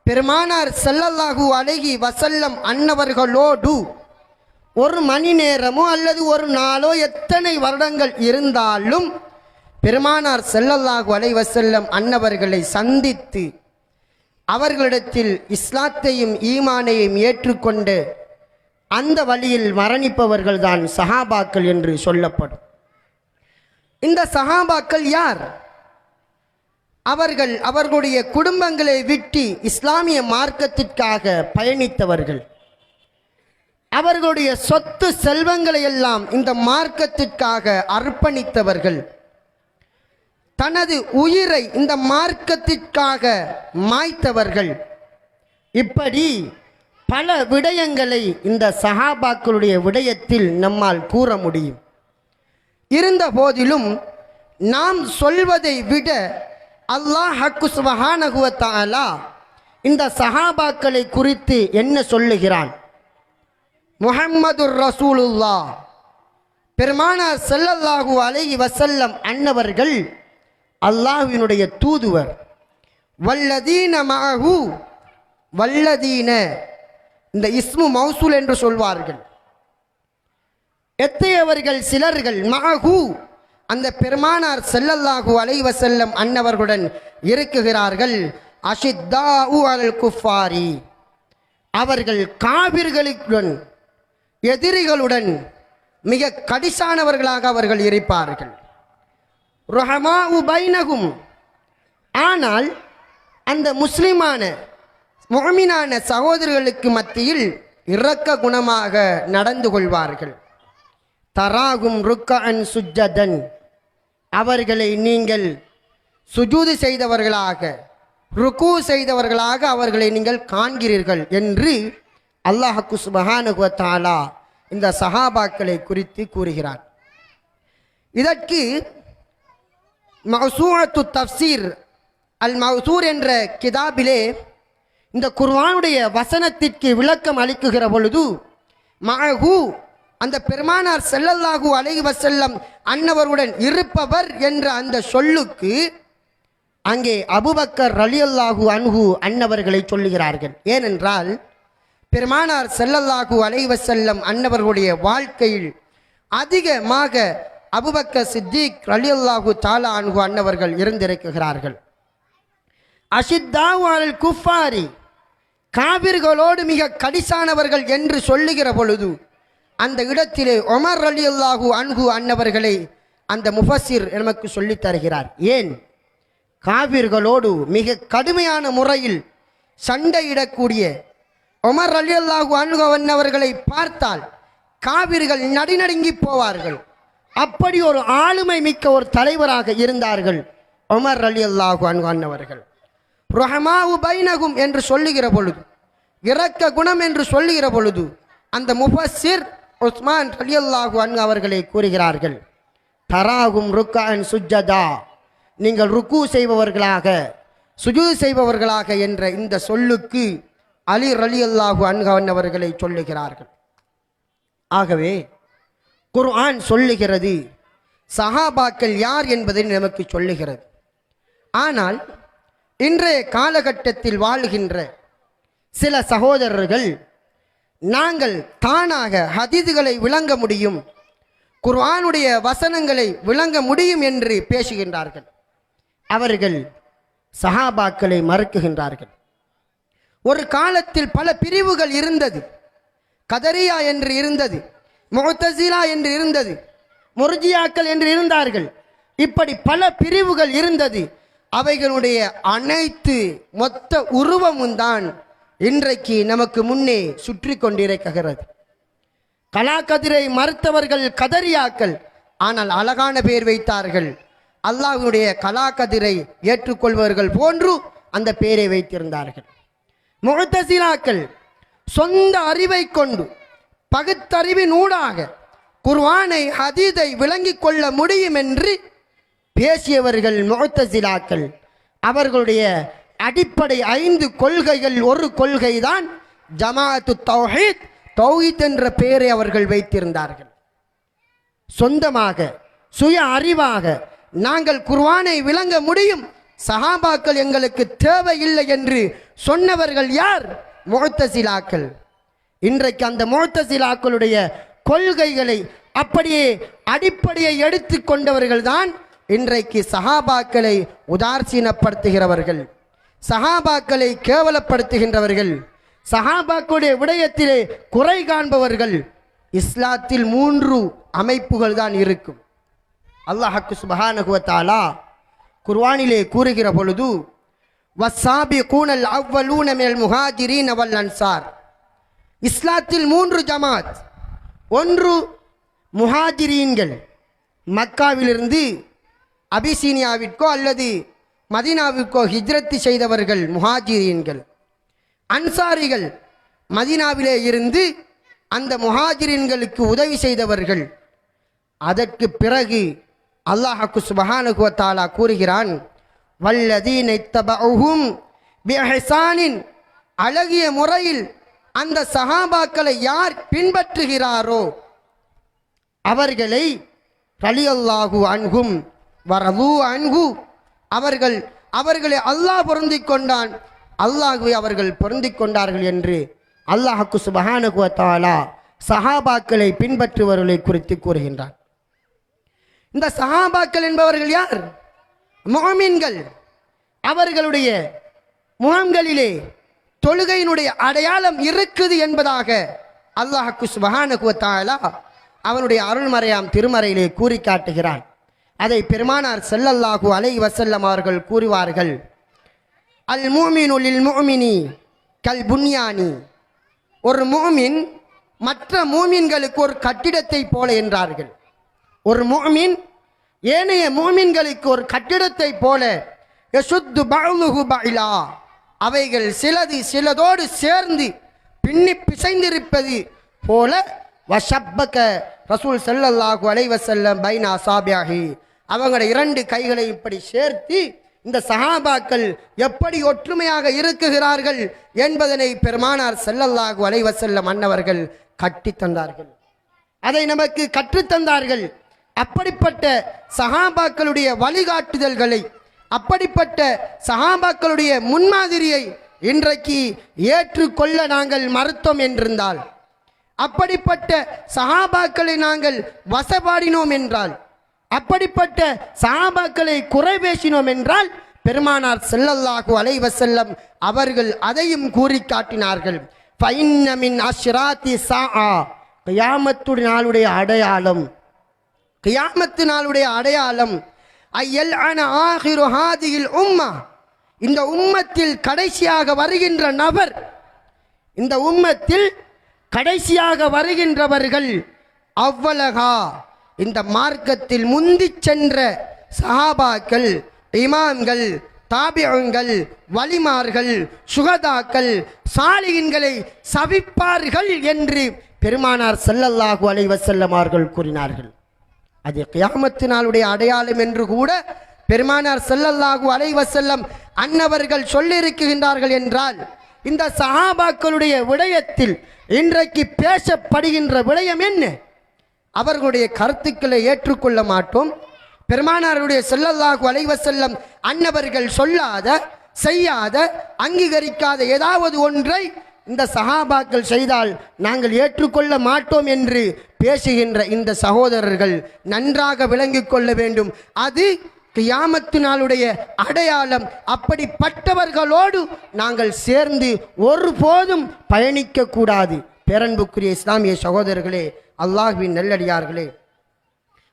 பெருமானார் ஸல்லல்லாஹு அலைஹி வஸல்லம் அன்னவர்களோடு ஒரு மணி நேரமோ அல்லது ஒரு நாளோ எத்தனை வருடங்கள் இருந்தாலும் பெருமானார் ஸல்லல்லாஹு அலைஹி வஸல்லம் அன்னவர்களை சந்தித்து அவர்களிடத்தில் இஸ்லாத்தையும் ஈமானையும் ஏற்றுக்கொண்டு அந்த வழியில் மரணிப்பவர்கள்தான் சஹாபாக்கள் என்று சொல்லப்படும். இந்த சஹாபாக்கள் யார்? அவர்கள் அவர்களுடைய குடும்பங்களை விட்டு இஸ்லாமிய மார்க்கத்திற்காக பயணித்தவர்கள். அவர்களுடைய சொத்து செல்வங்களை எல்லாம் இந்த மார்க்கத்திற்காக அர்ப்பணித்தவர்கள். தனது உயிரை இந்த மார்க்கத்திற்காக மாய்த்தவர்கள். இப்படி பல விடயங்களை இந்த சஹாபாக்களுடைய விடயத்தில் நம்மால் கூற முடியும். இருந்த போதிலும் நாம் சொல்வதை விட அல்லாஹ் சுப்ஹானஹு வ தஆலா இந்த சஹாபாக்களை குறித்து என்ன சொல்லுகிறான்? முஹம்மதுர் ரசூலுல்லாஹ் பெருமானார் ஸல்லல்லாஹு அலைஹி வஸல்லம் அன்னவர்கள் அல்லாஹ்வினுடைய தூதுவர். வல்லதீன மஅஹு, வல்லதீன இந்த இஸ்மு மௌசூல் என்று சொல்வார்கள். எத்தையவர்கள் சிலர்கள் மஅஹு அந்த பெருமானார் ஸல்லல்லாஹு அலைஹி வஸல்லம் அன்னவர்களுடன் இருக்குகிறார்கள். அஷித்தாஉ அலல் குஃபாரி, அவர்கள் காபிர்களுடன் எதிரிகளுடன் மிக கடிசானவர்களாக அவர்கள் இருப்பார்கள். ரஹமாஉ பைனஹும், ஆனால் அந்த முஸ்லிமான முஃமினான சகோதரர்களுக்கு மத்தியில் இரக்க குணமாக நடந்து கொள்வார்கள். தராகும் ருக்கஅன் சுஜ்ஜதன், அவர்களை நீங்கள் சுஜூது செய்தவர்களாக ருக்கு செய்தவர்களாக அவர்களை நீங்கள் காண்கிறீர்கள் என்று அல்லாஹ் சுப்ஹானஹு வ தஆலா இந்த சஹாபாக்களை குறித்து கூறுகிறார். இதற்கு மௌசூஅத்து தஃப்சீர் அல் மௌசூர் என்ற கிதாபிலே இந்த குர்ஆனுடைய வசனத்திற்கு விளக்கம் அளிக்குகிற பொழுது மஅஹு அந்த பெருமானார் ஸல்லல்லாஹு அலைஹி வஸல்லம் அன்னவருடன் இருப்பவர் என்ற அந்த சொல்லுக்கு அங்கே அபூபக்கர் ரலியல்லாஹு அன்ஹு அன்னவர்களை சொல்லுகிறார்கள். ஏனென்றால் பெருமானார் ஸல்லல்லாஹு அலைஹி வஸல்லம் அன்னவர்களுடைய வாழ்க்கையில் அதிகமாக அபூபக்கர் சித்திக் ரலியல்லாஹு தஆலா அன்ஹு அன்னவர்கள் இருந்திருக்கிறார்கள். அஷித்தாஉ அலல் குஃபாரி, காபிர்களோடு மிக கடிசானவர்கள் என்று சொல்லுகிற பொழுது அந்த இடத்திலே உமர் ரலியல்லாஹு அன்ஹு அன்னவர்களை அந்த முஃபஸ்ஸிர் நமக்கு சொல்லித் தருகிறார். ஏன்? காபிர்களோடு மிக கடுமையான முறையில் சண்டையிடக்கூடிய உமர் ரலியல்லாஹு அன்ஹு அன்னவர்களை பார்த்தால் காபிர்கள் நடுநடுங்கி போவார்கள். அப்படி ஒரு ஆளுமை மிக்க ஒரு தலைவராக இருந்தார்கள் உமர் ரலியல்லாஹு அன்ஹு அன்னவர்கள். ரஹமாஉ பைனஹும் என்று சொல்லுகிற பொழுது, இரக்க குணம் என்று சொல்லுகிற பொழுது அந்த முஃபஸ்ஸிர் உஸ்மான் ரலியல்லாஹு அன்ஹு அவர்களை கூறுகிறார்கள், தராகும் ருக்கஅன் சுஜ்ஜதா, நீங்கள் ருக்கு செய்பவர்களாக சுஜூத் செய்பவர்களாக என்ற இந்த சொல்லுக்கு அலி ரலியல்லாஹு அன்ஹு அவர்களை சொல்லுகிறார்கள். ஆகவே குர்ஆன் சொல்லுகிறது சஹாபாக்கள் யார் என்பதை நமக்கு சொல்லுகிறது. ஆனால் இன்றைய காலகட்டத்தில் வாழ்கின்ற சில சகோதரர்கள் நாங்கள் தானாக ஹதீதுகளை விளங்க முடியும், குர்ஆனுடைய வசனங்களை விளங்க முடியும் என்று பேசுகின்றார்கள். அவர்கள் சஹாபாக்களை மறுக்குகின்றார்கள். ஒரு காலத்தில் பல பிரிவுகள் இருந்தது. கதரியா என்று இருந்தது, முஅ்தஸிலா என்று இருந்தது, முர்ஜியாக்கள் என்று இருந்தார்கள். இப்படி பல பிரிவுகள் இருந்தது. அவைகளுடைய அனைத்து மொத்த உருவமும் தான் இன்றைக்கு நமக்கு முன்னே சுற்றி கொண்டிருக்கிறது. கலாக்கதிரை மறுத்தவர்கள் கதரியாக்கள், ஆனால் அழகான பேர் வைத்தார்கள். அல்லாஹ்வுடைய கலாக்கதிரை ஏற்றுக்கொள்பவர்கள் போன்று அந்த பெயரை வைத்திருந்தார்கள். முஅ்தஸிலாக்கள் சொந்த அறிவை கொண்டு பகுத்தறிவினூடாக குர்ஆனை ஹதீஸை விளங்கிக் கொள்ள முடியும் என்று பேசியவர்கள் முஅ்தஸிலாக்கள். அவர்களுடைய அடிப்படை 5 கொள்கைகள், ஒரு கொள்கைதான் ஜமாஅத்து தௌஹீத். தௌஹீத் என்ற பெயரை அவர்கள் வைத்திருந்தார்கள். சொந்தமாக சுய அறிவாக நாங்கள் குர்ஆனை விளங்க முடியும், சஹாபாக்கள் எங்களுக்கு தேவையில்லை என்று சொன்னவர்கள் யார்? முஅ்தஸிலாக்கள். இன்றைக்கு அந்த முஅ்தஸிலாக்களுடைய கொள்கைகளை அப்படியே அடிப்படையை எடுத்து கொண்டவர்கள் தான் இன்றைக்கு சஹாபாக்களை உதாசீனப்படுத்துகிறவர்கள், சஹாபாக்களை கேவலப்படுத்துகின்றவர்கள், சஹாபாக்களுடைய விடயத்திலே குறை காண்பவர்கள். இஸ்லாத்தில் 3 அமைப்புகள் தான் இருக்கும். அல்லாஹ் சுப்ஹானஹு வ தஆலா குர்ஆனிலே கூறுகிற பொழுது வஸ்ஸாபிகூனல் அவ்வலூன மினல் முஹாஜிரீன வல் அன்சார். இஸ்லாத்தில் 3 ஜமாத். ஒன்று முஹாஜிரீன்கள், மக்காவிலிருந்து அபிசீனியாவிற்கோ அல்லது மதீனாவிற்கோ ஹிஜ்ரத் செய்தவர்கள் முஹாஜிரீன்கள். அன்சாரிகள், மதீனாவிலே இருந்து அந்த முஹாஜிரீன்களுக்கு உதவி செய்தவர்கள். அதற்கு பிறகு அல்லாஹ் சுப்ஹானஹு வ தஆலா கூறுகிறான், வல்லதீன இத்தபஉஹும் பிஇஹ்சானின். அழகிய முறையில் அந்த சஹாபாக்களை யார் பின்பற்றுகிறாரோ அவர்களை ரலியல்லாஹு அன்ஹும் வரது அன்ஹு, அவர்களை அல்லாஹ் பொருந்திக் கொண்டான், அல்லாஹ்வை அவர்கள் பொருந்திக் கொண்டார்கள் என்று அல்லாஹ் சுப்ஹானஹு வ தஆலா சஹாபாக்களை பின்பற்றுபவர்களை குறித்து கூறுகின்றான். இந்த சஹாபாக்கள் என்பவர்கள் யார்? முஃமின்கள். அவர்களுடைய முகங்களிலே தொழுகையினுடைய அடையாளம் இருக்குது என்பதாக அல்லாஹ் சுப்ஹானஹு வ தஆலா அவனுடைய அருள்மறையாம் திருமறையிலே கூறி காட்டுகிறான். அதை பெருமானார் ஸல்லல்லாஹு அலைஹி வஸல்லம் அவர்கள் கூறுவார்கள், அல் முஃமினு லில் முஃமினி கல் புன்யானி. ஒரு முஃமின் மற்ற முஃமின்களுக்கு ஒரு கட்டிடத்தை போல என்றார்கள். ஒரு முஃமின் ஏனைய முஃமின்களுக்கு ஒரு கட்டிடத்தை போல, யசுத்து பஅலுஹு பஅலா, அவைகள் சிலதோடு சேர்ந்து பின்னி பிசைந்திருப்பது போல, வஷப்பக ரசூல் ஸல்லல்லாஹு அலைஹி வஸல்லம் பைன அஸாபிஹி, அவங்களுடைய 2 கைகளை இப்படி சேர்த்து இந்த சஹாபாக்கள் எப்படி ஒற்றுமையாக இருக்குகிறார்கள் என்பதனை பெருமானார் ஸல்லல்லாஹு அலைஹி வஸல்லம் அன்னவர்கள் கட்டித் தந்தார்கள், அதை நமக்கு கற்றுத்தந்தார்கள். அப்படிப்பட்ட சஹாபாக்களுடைய வழிகாட்டுதல்களை, அப்படிப்பட்ட சஹாபாக்களுடைய முன்மாதிரியை இன்றைக்கு ஏற்றுக்கொள்ள நாங்கள் மறுத்தோம் என்றிருந்தால், அப்படிப்பட்ட சஹாபாக்களை நாங்கள் வசப்பாடினோம் என்றால், அப்படிப்பட்ட சஹாபாக்களை குறை பேசினோம் என்றால், பெருமானார் ஸல்லல்லாஹு அலைஹி வஸல்லம் அவர்கள் அதையும் கூறி காட்டினார்கள். ஃபைன்ன மின் அஷ்ராத்தி ஸாஆ, கியாமத்து நாளுடைய அடையாளம், கியாமத்து நாளுடைய அடையாளம், ஐயல் அன ஆகிரு ஹாதியில் உம்மா, இந்த உம்மத்தில் கடைசியாக வருகின்ற நபர், இந்த உம்மத்தில் கடைசியாக வருகின்றவர்கள் அவ்வளகா, இந்த மார்க்கத்தில் முந்தி சென்ற சஹாபாக்கள், இமாம்கள், தாபியங்கள், வலிமார்கள், சுகதாக்கள், சாலிகின்களை சபிப்பார்கள் என்று பெருமானார் ஸல்லல்லாஹு அலைஹி வஸல்லம் அவர்கள் கூறினார்கள். அது கியாமத்து நாளுடைய அடையாளம் என்று கூட பெருமானார் ஸல்லல்லாஹு அலைஹி வஸல்லம் அன்னவர்கள் சொல்லியிருக்கின்றார்கள் என்றால், இந்த சஹாபாக்களுடைய விடயத்தில் இன்றைக்கு பேசப்படுகின்ற விடயம் என்ன? அவர்களுடைய கருத்துக்களை ஏற்றுக்கொள்ள மாட்டோம். பெருமானாருடைய ஸல்லல்லாஹு அலைஹி வஸல்லம் அன்னவர்கள் சொல்லாத, செய்யாத, அங்கீகரிக்காத ஏதாவது ஒன்றை இந்த சஹாபாக்கள் செய்தால் நாங்கள் ஏற்றுக்கொள்ள மாட்டோம் என்று பேசுகின்ற இந்த சகோதரர்கள் நன்றாக விளங்கிக் கொள்ள வேண்டும். அது கியாமத்து நாளுடைய அடையாளம். அப்படிப்பட்டவர்களோடு நாங்கள் சேர்ந்து ஒருபோதும் பயணிக்க கூடாது. பேரன்புக்குரிய இஸ்லாமிய சகோதரர்களே, அல்லாஹ்வின் நல்லடியார்களே,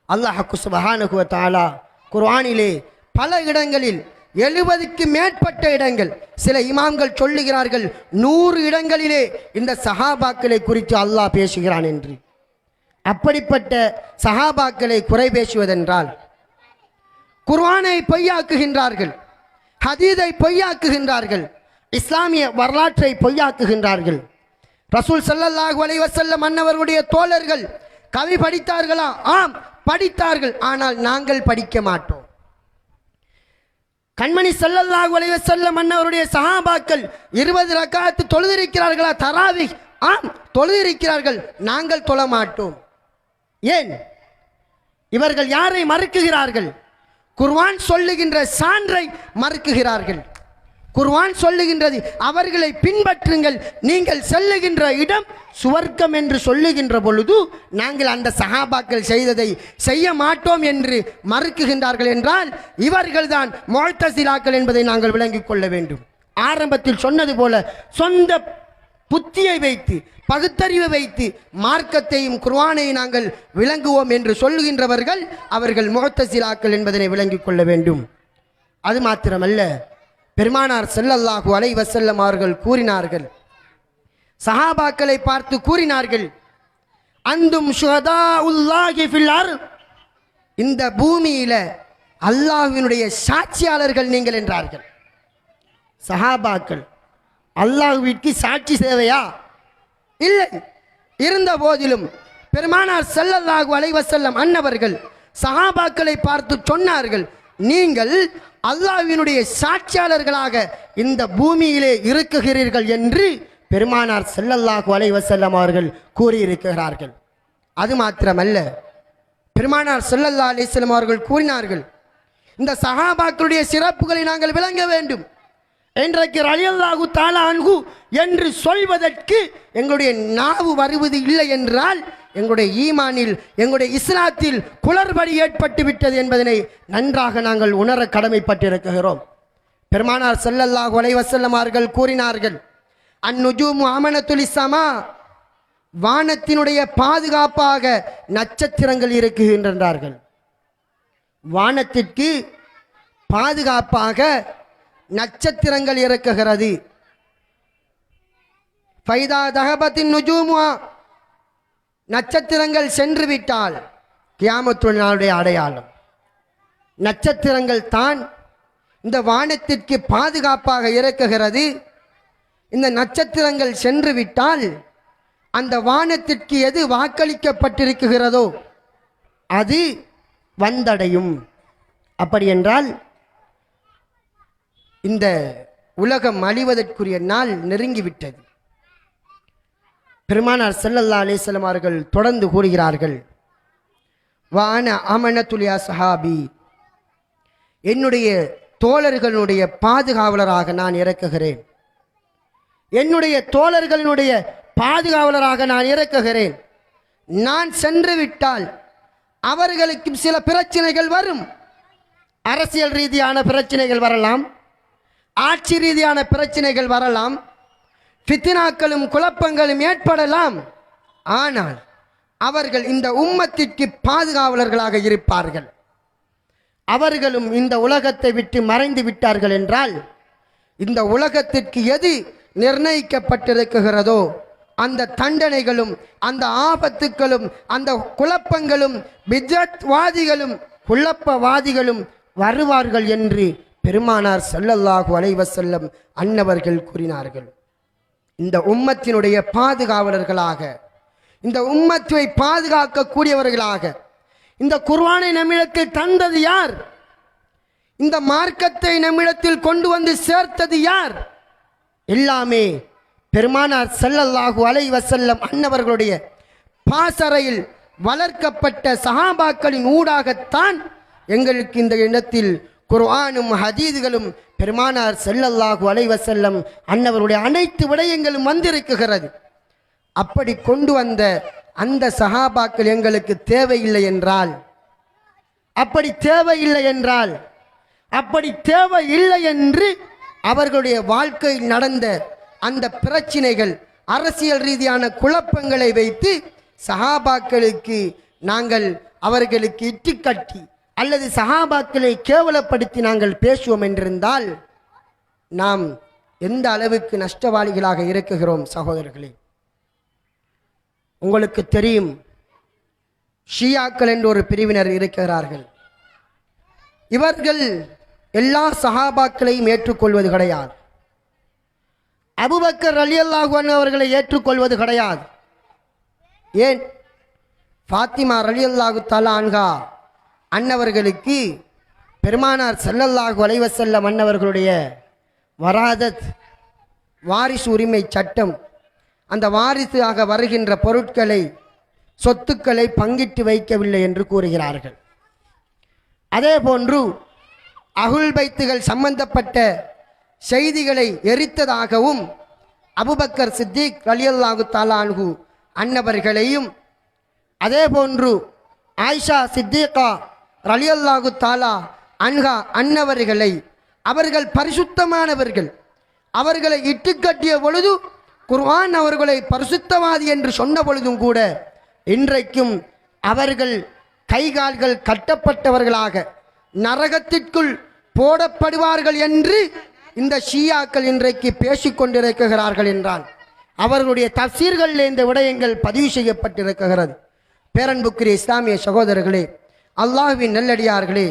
அல்லாஹ் சுப்ஹானஹு வ தஆலா குர்ஆனிலே பல இடங்களில் 70க்கு மேற்பட்ட இடங்கள், சில இமாம்கள் சொல்லுகிறார்கள் 100 இடங்களிலே இந்த சஹாபாக்களை குறித்து அல்லாஹ் பேசுகிறான் என்று. அப்படிப்பட்ட சஹாபாக்களை குறை பேசுவதென்றால், குர்ஆனை பொய்யாக்குகின்றார்கள், ஹதீதை பொய்யாக்குகின்றார்கள், இஸ்லாமிய வரலாற்றை பொய்யாக்குகின்றார்கள். ரசூல் ஸல்லல்லாஹு அலைஹி வஸல்லம் அன்னவர்களுடைய தோழர்கள் கவி படித்தார்களா? ஆம் படித்தார்கள். ஆனால் நாங்கள் படிக்க மாட்டோம். கண்மணி ஸல்லல்லாஹு அலைஹி வஸல்லம் அன்னவருடைய சஹாபாக்கள் 20 ரக்காத் தொழுதிருக்கிறார்களா? தராவி ஆம் தொழுதிருக்கிறார்கள். நாங்கள் தொழ மாட்டோம். ஏன்? இவர்கள் யாரை மறுக்குகிறார்கள்? குர்ஆன் சொல்லுகின்ற சான்றை மறுக்குகிறார்கள். குர்ஆன் சொல்லுகின்றது அவர்களை பின்பற்றுங்கள், நீங்கள் செல்லுகின்ற இடம் சுவர்க்கம் என்று சொல்லுகின்ற பொழுது நாங்கள் அந்த சஹாபாக்கள் செய்ததை செய்ய மாட்டோம் என்று மறுக்குகின்றார்கள் என்றால் இவர்கள்தான் முஅ்தஸிலாக்கள் என்பதை நாங்கள் விளங்கிக் கொள்ள வேண்டும். ஆரம்பத்தில் சொன்னது போல சொந்த புத்தியை வைத்து பகுத்தறிவை வைத்து மார்க்கத்தையும் குர்ஆனை நாங்கள் விளங்குவோம் என்று சொல்லுகின்றவர்கள் அவர்கள் முஅ்தஸிலாக்கள் என்பதனை விளங்கிக் கொள்ள வேண்டும். அது மாத்திரமல்ல, பெருமானார் ஸல்லல்லாஹு அலைஹி வஸல்லம் அவர்கள் கூறினார்கள், சஹாபாக்களை பார்த்து கூறினார்கள், அந்தும் ஷுஹதாஉல்லாஹி ஃபில் அர்த், இந்த பூமியில அல்லாஹ்வினுடைய சாட்சியாளர்கள் நீங்கள் என்றார்கள். சஹாபாக்கள் அல்லாஹ்விற்கு சாட்சி தேவையா? இல்லை. இருந்த போதிலும் பெருமானார் ஸல்லல்லாஹு அலைஹி வஸல்லம் அன்னவர்கள் சஹாபாக்களை பார்த்து சொன்னார்கள், நீங்கள் அல்லாஹ்வினுடைய சாட்சியாளர்களாக இந்த பூமியிலே இருக்குகிறீர்கள் என்று பெருமானார் ஸல்லல்லாஹு அலைஹி வஸல்லம் அவர்கள் கூறியிருக்கிறார்கள். அது மாத்திரமல்ல, பெருமானார் ஸல்லல்லாஹு அலைஹி வஸல்லம் அவர்கள் கூறினார்கள், இந்த சஹாபாக்களுடைய சிறப்புகளை நாங்கள் விளங்க வேண்டும். இன்றைக்கு ரலியல்லாஹு தஆலா அன்ஹு என்று சொல்வதற்கு எங்களுடைய நாவு வருவது இல்லை என்றால் எங்களுடைய ஈமானில் எங்களுடைய இஸ்லாத்தில் குளறுபடி ஏற்பட்டு விட்டது என்பதனை நன்றாக நாங்கள் உணர கடமைப்பட்டிருக்கிறோம். பெருமானார் ஸல்லல்லாஹு அலைஹி வஸல்லம் அவர்கள் கூறினார்கள், அந்நுஜூமு அமனத்துல் ஸமா, வானத்தினுடைய பாதுகாப்பாக நட்சத்திரங்கள் இருக்குகின்றார்கள். வானத்திற்கு பாதுகாப்பாக நட்சத்திரங்கள் இருக்குகிறது. ஃபைதா தஹபத்தின் நுஜூமுஹா, நட்சத்திரங்கள் சென்று விட்டால் கியாமத்துல் நாளுடைய அடையாளம். நட்சத்திரங்கள் தான் இந்த வானத்திற்கு பாதுகாப்பாக இருக்குகிறது. இந்த நட்சத்திரங்கள் சென்று விட்டால் அந்த வானத்திற்கு எது வாக்களிக்கப்பட்டிருக்கிறதோ அது வந்தடையும். அப்படி என்றால் இந்த உலகம் அழிவதற்குரிய நாள் நெருங்கிவிட்டது. பெருமானார் ஸல்லல்லாஹு அலைஹி வஸல்லம் அவர்கள் தொடர்ந்து கூறுகிறார்கள், வான அமனத்துல் யா ஸஹாபி, என்னுடைய தோழர்களுடைய பாதுகாவலராக நான் இறக்குகிறேன். என்னுடைய தோழர்களுடைய பாதுகாவலராக நான் இறக்குகிறேன். நான் சென்று விட்டால் அவர்களுக்கும் சில பிரச்சனைகள் வரும். அரசியல் ரீதியான பிரச்சனைகள் வரலாம், ஆட்சி ரீதியான பிரச்சனைகள் வரலாம், ஃபித்னாக்களும் குழப்பங்களும் ஏற்படலாம். ஆனால் அவர்கள் இந்த உம்மத்திற்கு பாதுகாவலர்களாக இருப்பார்கள். அவர்களும் இந்த உலகத்தை விட்டு மறைந்து விட்டார்கள் என்றால் இந்த உலகத்திற்கு எது நிர்ணயிக்கப்பட்டிருக்கிறதோ அந்த தண்டனைகளும் அந்த ஆபத்துக்களும் அந்த குழப்பங்களும் பிஜத்வாதிகளும் குழப்பவாதிகளும் வருவார்கள் என்று பெருமானார் ஸல்லல்லாஹு அலைஹி வஸல்லம் அன்னவர்கள் கூறினார்கள். இந்த உம்மத்தினுடைய பாதுகாவலர்களாக, இந்த உம்மத்தை பாதுகாக்கக்கூடியவர்களாக இந்த குர்ஆனை நம்மிடத்தில் தந்தது யார்? இந்த மார்க்கத்தை நம்மிடத்தில் கொண்டு வந்து சேர்த்தது யார்? எல்லாமே பெருமானார் ஸல்லல்லாஹு அலைஹி வஸல்லம் அன்னவர்களுடைய பாசறையில் வளர்க்கப்பட்ட சஹாபாக்களின் ஊடாகத்தான் எங்களுக்கு இந்த இடத்தில் குர்ஆனும் ஹதீதுகளும் பெருமானார் ஸல்லல்லாஹு அலைஹி வஸல்லம் அன்னவருடைய அனைத்து விடயங்களும் வந்திருக்கிறது. அப்படி கொண்டு வந்த அந்த சஹாபாக்கள் எங்களுக்கு தேவையில்லை என்றால், அப்படி தேவையில்லை என்று அவர்களுடைய வாழ்க்கையில் நடந்த அந்த பிரச்சினைகள், அரசியல் ரீதியான குழப்பங்களை வைத்து சஹாபாக்களுக்கு நாங்கள் அவர்களுக்கு இட்டுக்கட்டி அல்லது சஹாபாக்களை கேவலப்படுத்தி நாங்கள் பேசுவோம் என்றிருந்தால் நாம் எந்த அளவுக்கு நஷ்டவாளிகளாக இருக்குகிறோம் சகோதரர்களே. உங்களுக்கு தெரியும், ஷியாக்கள் என்ற ஒரு பிரிவினர் இருக்கிறார்கள். இவர்கள் எல்லா சஹாபாக்களையும் ஏற்றுக்கொள்வது கிடையாது. அபூபக்கர் ரலியல்லாஹு அன்ஹு அவர்களை ஏற்றுக்கொள்வது கிடையாது. ஏன்? ஃபாத்திமா ரலியல்லாஹு தஆலா அன்ஹா அன்னவர்களுக்கு பெருமானார் ஸல்லல்லாஹு அலைஹி வஸல்லம் அன்னவர்களுடைய வராதத் வாரிசு உரிமை சட்டம், அந்த வாரிசாக வருகின்ற பொருட்களை சொத்துக்களை பங்கிட்டு வைக்கவில்லை என்று கூறுகிறார்கள். அதே போன்று அஹ்லுல் பைத்துகள் சம்பந்தப்பட்ட செய்திகளை எரித்ததாகவும் அபூபக்கர் சித்திக் ரலியல்லாஹு தஆலா அன்ஹு அன்னவர்களையும் அதே போன்று ஆயிஷா சித்திகா ரலியல்லாஹு தஆலா அன்ஹா அன்னவர்களை அவர்கள் பரிசுத்தமானவர்கள், அவர்களை இட்டுக்கட்டிய பொழுது குர்ஆன் அவர்களை பரிசுத்தவாதி என்று சொன்ன பொழுதும் கூட இன்றைக்கும் அவர்கள் கைகால்கள் கட்டப்பட்டவர்களாக நரகத்திற்குள் போடப்படுவார்கள் என்று இந்த ஷியாக்கள் இன்றைக்கு பேசிக்கொண்டிருக்கிறார்கள் என்றால் அவர்களுடைய தஃசீர்களில் இந்த விடயங்கள் பதிவு செய்யப்பட்டிருக்கிறது. பேரன்புக்குரிய இஸ்லாமிய சகோதரர்களே, அல்லாஹ்வின் நல்லடியார்களே,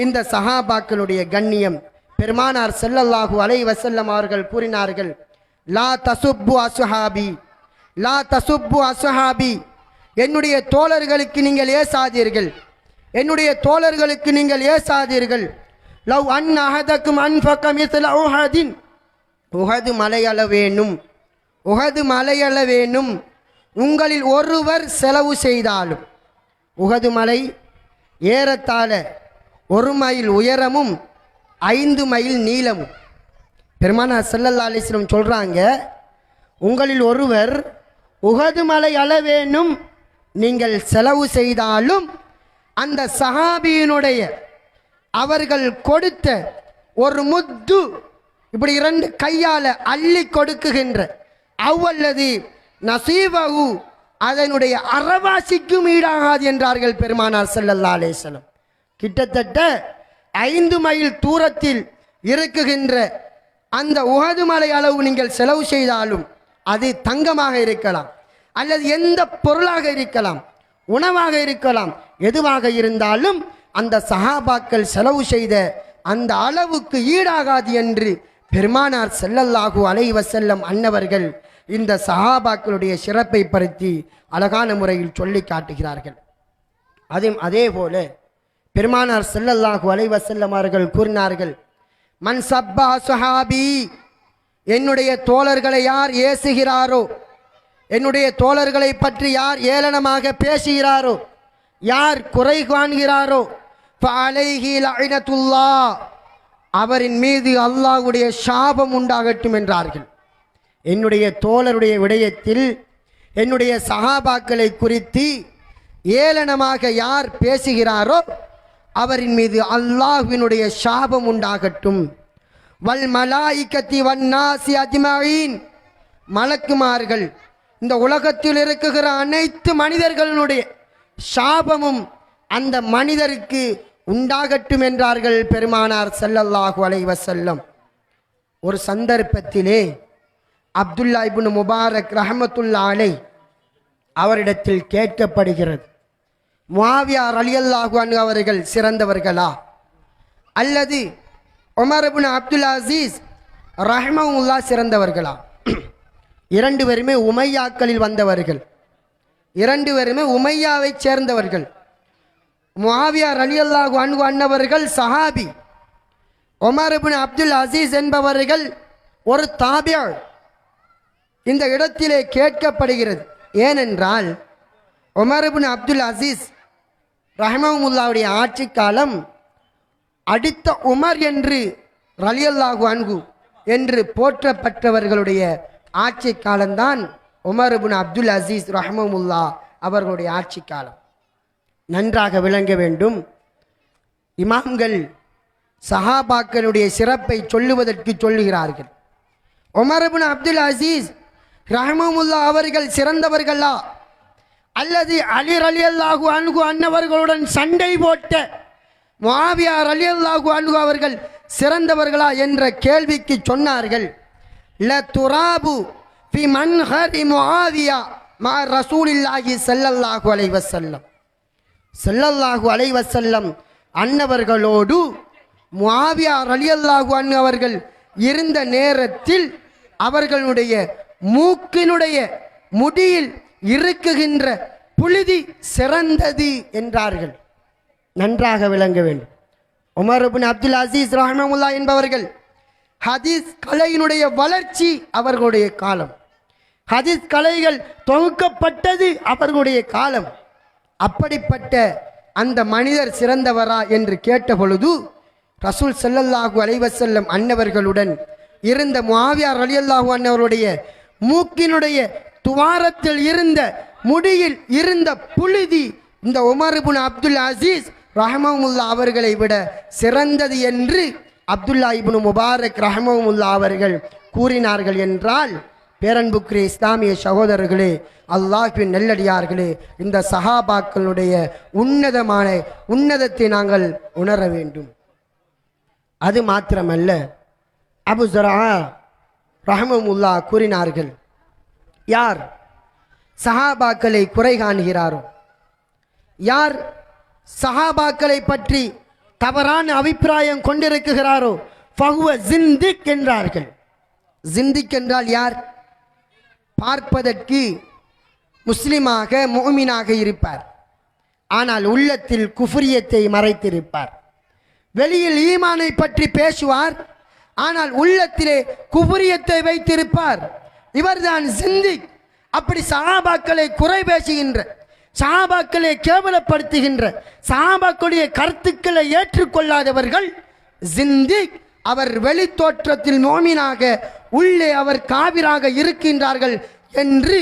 இந்த சஹாபாக்களுடைய கண்ணியம் பெருமானார் ஸல்லல்லாஹு அலைஹி வஸல்லம் அவர்கள் கூறினார்கள், லா தசுப்பு அஸ்ஹாபி, லா தசுப்பு அஸ்ஹாபி, என்னுடைய தோழர்களுக்கு நீங்கள் ஏசாதீர்கள், என்னுடைய தோழர்களுக்கு நீங்கள் ஏசாதீர்கள். லவ் அன் அஹதக்கும் அன்ஃபக மிஸ்ல உஹதின், உஹது மலையளவேனும், உஹது மலையளவேனும் உங்களில் ஒருவர் செலவு செய்தாலும், உஹது மலை ஏறத்தாழ 1 மைல் உயரமும் 5 மைல் நீளமும். பெருமானார் ஸல்லல்லாஹு அலைஹி வஸல்லம் சொல்றாங்க, உங்களில் ஒருவர் உஹது மலை அளவேனும் நீங்கள் செலவு செய்தாலும் அந்த சஹாபியினுடைய அவர்கள் கொடுத்த ஒரு முத்து, இப்படி 2 கையால அள்ளி கொடுக்குகின்ற அவ்வல்லது நசீபகு, அதனுடைய அறவாசிக்கும் ஈடாகாது என்றார்கள் பெருமானார் ஸல்லல்லாஹு அலைஹி வஸல்லம். கிட்டத்தட்ட 5 மைல் தூரத்தில் இருக்குகின்ற அந்த உஹது மலை அளவு நீங்கள் செலவு செய்தாலும் அது தங்கமாக இருக்கலாம், அல்லது எந்த பொருளாக இருக்கலாம், உணவாக இருக்கலாம், எதுவாக இருந்தாலும் அந்த சஹாபாக்கள் செலவு செய்த அந்த அளவுக்கு ஈடாகாது என்று பெருமானார் ஸல்லல்லாஹு அலைஹி வஸல்லம் அன்னவர்கள் இந்த சஹாபாக்களுடைய சிறப்பை பற்றி அழகான முறையில் சொல்லி காட்டுகிறார்கள். அதே போல பெருமானார் ஸல்லல்லாஹு அலைஹி வஸல்லம் அவர்கள் கூறினார்கள், மன் சப்பா சுஹாபி, என்னுடைய தோழர்களை யார் ஏசுகிறாரோ, என்னுடைய தோழர்களை பற்றி யார் ஏளனமாக பேசுகிறாரோ, யார் குறை காண்கிறாரோ, ஃபஅலைஹி லஅனத்துல்லாஹ், அவரின் மீது அல்லாஹ்வுடைய சாபம் உண்டாகட்டும் என்றார்கள். என்னுடைய தோழருடைய விடயத்தில் என்னுடைய சஹாபாக்களை குறித்து ஏளனமாக யார் பேசுகிறாரோ அவரின் மீது அல்லாஹ்வினுடைய சாபம் உண்டாகட்டும். வல் மலாயிகத்தி வன்னாசி அஜ்மஈன், மலக்குமார்கள், இந்த உலகத்தில் இருக்குகிற அனைத்து மனிதர்களுடைய சாபமும் அந்த மனிதருக்கு உண்டாகட்டும் என்றார்கள் பெருமானார் ஸல்லல்லாஹு அலைஹி வஸல்லம். ஒரு சந்தர்ப்பத்திலே அப்துல்லா இப்னு முபாரக் ரஹ்மத்துல்லாஹி அலைஹி அவரிடத்தில் கேட்கப்படுகிறது, முஆவியா ரலியல்லாஹு அன்ஹு அவர்கள் சிறந்தவர்களா, அல்லது உமர் இப்னு அப்துல் அசீஸ் ரஹ்மஹுல்லாஹ் சிறந்தவர்களா? 2 பேருமே உமையாக்களில் வந்தவர்கள், 2 பேருமே உமையாவை சேர்ந்தவர்கள். முஆவியா ரலியல்லாஹு அன்ஹு அன்னவர்கள் சஹாபி, உமர் இப்னு அப்துல் அசீஸ் என்பவர்கள் ஒரு தாபிஅ. இந்த இடத்திலே கேட்கப்படுகிறது, ஏனென்றால் உமர் இப்னு அப்துல் அசீஸ் ரஹ்மஹுல்லாஹுடைய ஆட்சி காலம் அடித்த உமர் என்று ரலியல்லாஹு அன்ஹு என்று போற்றப்பட்டவர்களுடைய ஆட்சி காலம்தான் உமர் இப்னு அப்துல் அசீஸ் ரஹ்மஹுல்லாஹ் அவர்களுடைய ஆட்சி காலம். நன்றாக விளங்க வேண்டும். இமாம்கள் சஹாபாக்களுடைய சிறப்பை சொல்லுவதற்கு சொல்லுகிறார்கள். உமர் இப்னு அப்துல் அசீஸ் ரஹ்மஹுல்லாஹ் அவர்கள் சிறந்தவர்களா, அல்லது அலி ரலியல்லாஹு அன்ஹு அன்னவர்களுடன் சண்டை போட்ட முஆவியா ரலியல்லாஹு அன்ஹு அவர்கள் சிறந்தவர்களா என்ற கேள்விக்கு சொன்னார்கள், ல துராபு ஃபி மன்ஹரி முஆவியா மா ரசூலில்லாஹி ஸல்லல்லாஹு அலைஹி வஸல்லம். ஸல்லல்லாஹு அலைஹி வஸல்லம் அன்னவர்களோடு முஆவியா ரலியல்லாஹு அன்ஹு அவர்கள் இருந்த நேரத்தில் அவர்களுடைய மூக்கினுடைய முடியில் இருக்குகின்ற புழுதி சிறந்தது என்றார்கள். நன்றாக விளங்க வேண்டும். உமர் இப்னு அப்துல் அசீஸ் ரஹ்மத்துல்லாஹி என்பவர்கள் ஹதீஸ் கலையினுடைய வளர்ச்சி அவர்களுடைய காலம், ஹதீஸ் கலைகள் தொகுக்கப்பட்டது அவர்களுடைய காலம். அப்படிப்பட்ட அந்த மனிதர் சிறந்தவரா என்று கேட்ட பொழுது ரசூல் ஸல்லல்லாஹு அலைஹி வஸல்லம் அன்னவர்களுடன் இருந்த முஆவியா ரலியல்லாஹு அன்ஹு அவருடைய மூக்கினுடைய துவாரத்தில் இருந்த முடியில் இருந்த புழுதி இந்த உமர் இப்னு அப்துல் அசீஸ் ரஹ்மத்துல்லாஹி அவர்களை விட சிறந்தது என்று அப்துல்லா இப்னு முபாரக் ரஹ்மத்துல்லாஹி அவர்கள் கூறினார்கள் என்றால், பேரன்புக்குரிய இஸ்லாமிய சகோதரர்களே, அல்லாஹ்வின் நல்லடியார்களே, இந்த சஹாபாக்களுடைய உன்னதத்தை நாங்கள் உணர வேண்டும். அது மாத்திரமல்ல, அபு ஸுரா ரஹ்மத்துல்லாஹி கூறினார்கள், யார் சஹாபாக்களை குறை காணுகிறாரோ, யார் சஹாபாக்களை பற்றி தவறான அபிப்பிராயம் கொண்டிருக்கிறாரோ ஃபஹுவ ஜிந்திக் என்றார்கள். ஜிந்திக் என்றால் யார்? பார்ப்பதற்கு முஸ்லிமாக முஃமினாக இருப்பார், ஆனால் உள்ளத்தில் குஃப்ரியத்தை மறைத்திருப்பார். வெளியில் ஈமானை பற்றி பேசுவார், ஆனால் உள்ளத்திலே குஃப்ரியத்தை வைத்திருப்பார். இவர்தான் ஜிந்திக். அப்படி சஹாபாக்களை குறை பேசுகின்ற, சஹாபாக்களை கேவலப்படுத்துகின்ற, சஹாபாக்களுடைய கருத்துக்களை ஏற்றுக்கொள்ளாதவர்கள் ஜிந்திக். அவர் வெளி தோற்றத்தில் மோமினாக, உள்ளே அவர் காவிராக இருக்கின்றார்கள் என்று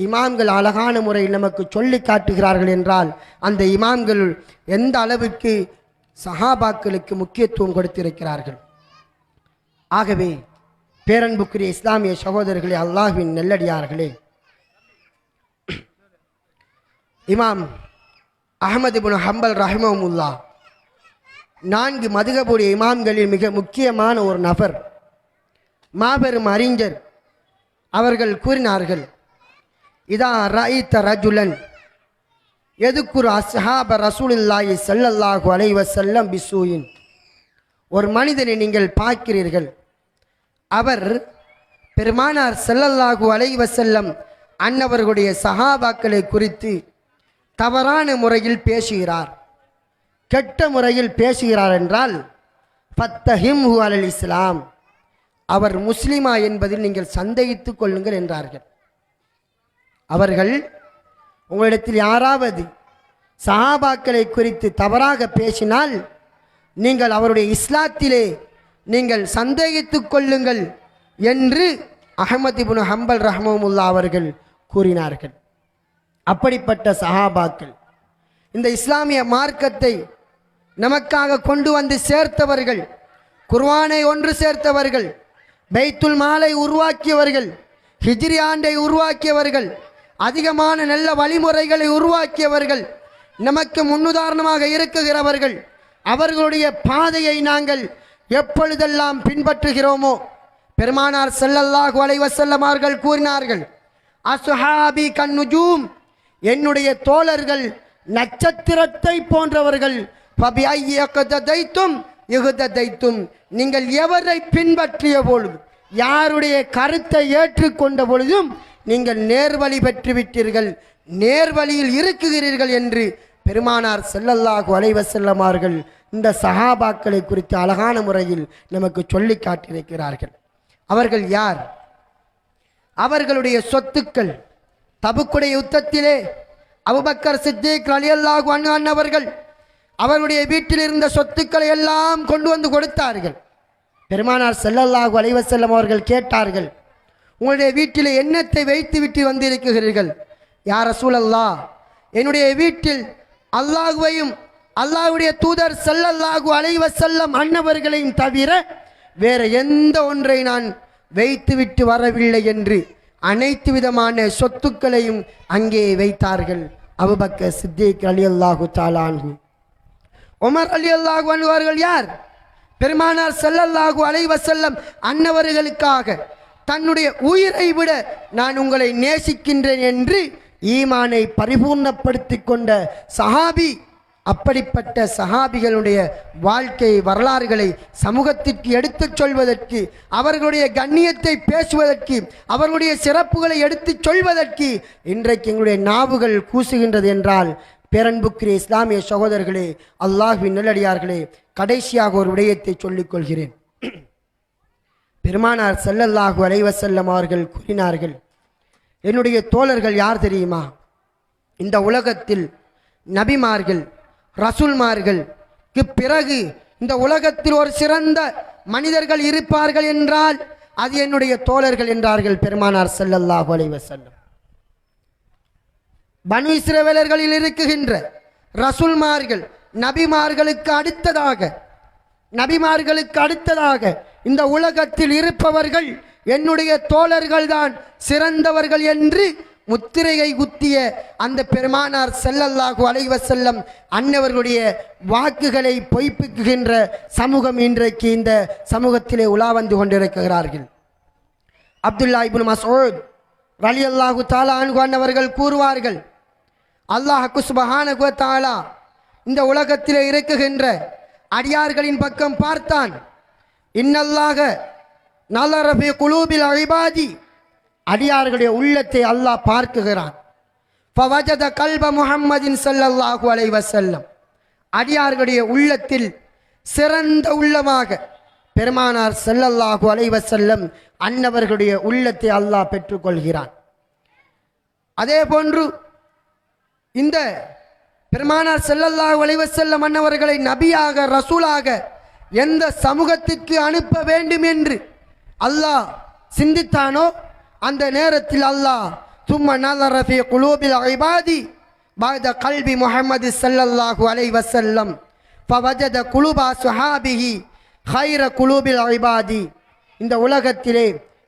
இமாம்கள் அழகான முறையில் நமக்கு சொல்லி காட்டுகிறார்கள். என்றால் அந்த இமாம்கள் எந்த அளவுக்கு சஹாபாக்களுக்கு முக்கியத்துவம் கொடுத்திருக்கிறார்கள். ஆகவே பேரன்புக்குரிய இஸ்லாமிய சகோதரர்களே, அல்லாஹ்வின் நல்லடியார்களே, இமாம் அஹ்மது இப்னு ஹம்பல் ரஹ்மஹுல்லாஹ் 4 மதுஹபுடைய இமாம்களில் மிக முக்கியமான ஒரு நபர், மாபெரும் அறிஞர். அவர்கள் கூறினார்கள், இதா ரஅய்த ரஜுலன் யதுக்குரு அஸ்ஹாப ரசூலுல்லாஹி ஸல்லல்லாஹு அலைஹி வஸல்லம் பிஸூயின், ஒரு மனிதனை நீங்கள் பார்க்கிறீர்கள், அவர் பெருமானார் ஸல்லல்லாஹு அலைஹி வஸல்லம் அன்னவர்களுடைய சஹாபாக்களை குறித்து தவறான முறையில் பேசுகிறார், கெட்ட முறையில் பேசுகிறார் என்றால் ஃபத்தஹிம்ஹு அலல் இஸ்லாம், அவர் முஸ்லிமா என்பதில் நீங்கள் சந்தேகித்துக் கொள்ளுங்கள் என்றார்கள். அவர்கள் உங்களிடத்தில் யாராவது சஹாபாக்களை குறித்து தவறாக பேசினால் நீங்கள் அவருடைய இஸ்லாத்திலே நீங்கள் சந்தேகித்துக் கொள்ளுங்கள் என்று அஹ்மத் இப்னு ஹம்பல் ரஹ்மஹுல்லாஹ் அவர்கள் கூறினார்கள். அப்படிப்பட்ட சஹாபாக்கள் இந்த இஸ்லாமிய மார்க்கத்தை நமக்காக கொண்டு வந்து சேர்த்தவர்கள், குர்ஆனை ஒன்று சேர்த்தவர்கள், பைத்துல் மாலை உருவாக்கியவர்கள், ஹிஜ்ரி ஆண்டை உருவாக்கியவர்கள், அதிகமான நல்ல வழிமுறைகளை உருவாக்கியவர்கள், நமக்கு முன்னுதாரணமாக இருக்குகிறவர்கள். அவர்களுடைய பாதையை நாங்கள் எப்பொழுதெல்லாம் பின்பற்றுகிறோமோ, பெருமானார் ஸல்லல்லாஹு அலைஹி வஸல்லம் அவர்கள் கூறினார்கள், அஸ்ஹாபி கன்னுஜூம், என்னுடைய தோழர்கள் நட்சத்திரத்தை போன்றவர்கள், நீங்கள் எவரை பின்பற்றிய பொழுது, யாருடைய கருத்தை ஏற்றுக்கொண்ட பொழுதும் நீங்கள் நேர்வழி பெற்றுவிட்டீர்கள், நேர்வழியில் இருக்குகிறீர்கள் என்று பெருமானார் ஸல்லல்லாஹு அலைஹி வஸல்லம் அவர்கள் இந்த சஹாபாக்களை குறித்து அழகான முறையில் நமக்கு சொல்லி காட்டியிருக்கிறார்கள். அவர்கள் யார்? அவர்களுடைய சொத்துக்கள், தபுக்குடைய யுத்தத்திலே அபூபக்கர் சித்திக் ரலியல்லாஹு அன்ஹு அவர்கள் அவருடைய வீட்டில் இருந்த சொத்துக்களை எல்லாம் கொண்டு வந்து கொடுத்தார்கள். பெருமானார் ஸல்லல்லாஹு அலைஹி வஸல்லம் அவர்கள் கேட்டார்கள், உங்களுடைய வீட்டில் எண்ணத்தை வைத்து விட்டு வந்திருக்கிறீர்கள்? யா ரசூலல்லாஹ், என்னுடைய வீட்டில் அல்லாஹ்வையும் அல்லாஹ்வுடைய தூதர் ஸல்லல்லாஹு அலைஹி வஸல்லம் அன்னவர்களையும் தவிர வேற எந்த ஒன்றை நான் வைத்துவிட்டு வரவில்லை என்று அனைத்து விதமான சொத்துக்களையும் அங்கே வைத்தார்கள். அபூபக்கர் சித்திக் ரலியல்லாஹு தஆலா அன்ஹு. உமர் ரலியல்லாஹு அன்ஹு அவர்கள் யார்? பெருமானார் ஸல்லல்லாஹு அலைஹி வஸல்லம் அன்னவர்களுக்காக தன்னுடைய உயிரை விட நான் உங்களை நேசிக்கின்றேன் என்று ஈமானை பரிபூர்ணப்படுத்தி கொண்ட சஹாபி அப்படிப்பட்ட சஹாபிகளுடைய வாழ்க்கை வரலாறுகளை சமூகத்திற்கு எடுத்துச் சொல்வதற்கு, அவர்களுடைய கண்ணியத்தை பேசுவதற்கு, அவர்களுடைய சிறப்புகளை எடுத்துச் சொல்வதற்கு இன்றைக்கு எங்களுடைய நாவுகள் கூசுகின்றது என்றால், பேரன்புக்குரிய இஸ்லாமிய சகோதரர்களே, அல்லாஹ்வின் நல்லடியார்களே, கடைசியாக ஒரு விடயத்தை சொல்லிக் கொள்கிறேன். பெருமானார் ஸல்லல்லாஹு அலைஹி வஸல்லம் அவர்கள் கூறினார்கள், என்னுடைய தோழர்கள் யார் தெரியுமா? இந்த உலகத்தில் நபிமார்கள் ரசூல்மார்களுக்கு பிறகு இந்த உலகத்தில் ஒரு சிறந்த மனிதர்கள் இருப்பார்கள் என்றால் அது என்னுடைய தோழர்கள் என்றார்கள் பெருமானார் ஸல்லல்லாஹு அலைஹி வஸல்லம். பனு இஸ்ரவேலர்களில் இருக்குகின்ற ரசூல்மார்கள் நபிமார்களுக்கு அடுத்ததாக இந்த உலகத்தில் இருப்பவர்கள் என்னுடைய தோழர்கள் தான் சிறந்தவர்கள் என்று முத்திரையை குத்திய அந்த பெருமானார் ஸல்லல்லாஹு அலைஹி வஸல்லம் அன்னவர்களுடைய வாக்குகளை பொய்ப்பிக்குகின்ற சமூகம் இன்றைக்கு இந்த சமூகத்திலே உலா வந்து கொண்டிருக்கிறார்கள். அப்துல்லா இப்னு மஸ்ஊத் ரலியல்லாஹு தஆலா அன்ஹு அன்னவர்கள் கூறுவார்கள், அல்லாஹ் சுப்ஹானஹு வ தஆலா இந்த உலகத்திலே இருக்குகின்ற அடியார்களின் பக்கம் பார்த்தான். இன்னல்லாஹ நலர ஃபீ குலூபில் இபாதி, அடியார்களுடைய உள்ளத்தை அல்லாஹ் பார்க்குகிறான். ஃபவஜத கல்ப முஹம்மதின் ஸல்லல்லாஹு அலைஹி வஸல்லம், அடியார்களுடைய உள்ளத்தில் சிறந்த உள்ளமாக பெருமானார் ஸல்லல்லாஹு அலைஹி வஸல்லம் அன்னவர்களுடைய உள்ளத்தை அல்லாஹ் பெற்றுக்கொள்கிறான். அதே போன்று இந்த பெருமானார் ஸல்லல்லாஹு அலைஹி வஸல்லம் அன்னவர்களை நபியாக ரசூலாக எந்த சமூகத்திற்கு அனுப்ப வேண்டும் என்று அல்லாஹ் சிந்தித்தானோ அந்த நேரத்தில் அல்லாஹ் சும்ம நஸர ஃபீ குலூபில் இபாதி பஅத கல்பி முஹம்மது ஸல்லல்லாஹு அலைஹி வஸல்லம் ஃபவஜத குலூபா ஸஹாபிஹி கைர குலூபில் இபாதி. இந்த உலகத்திலே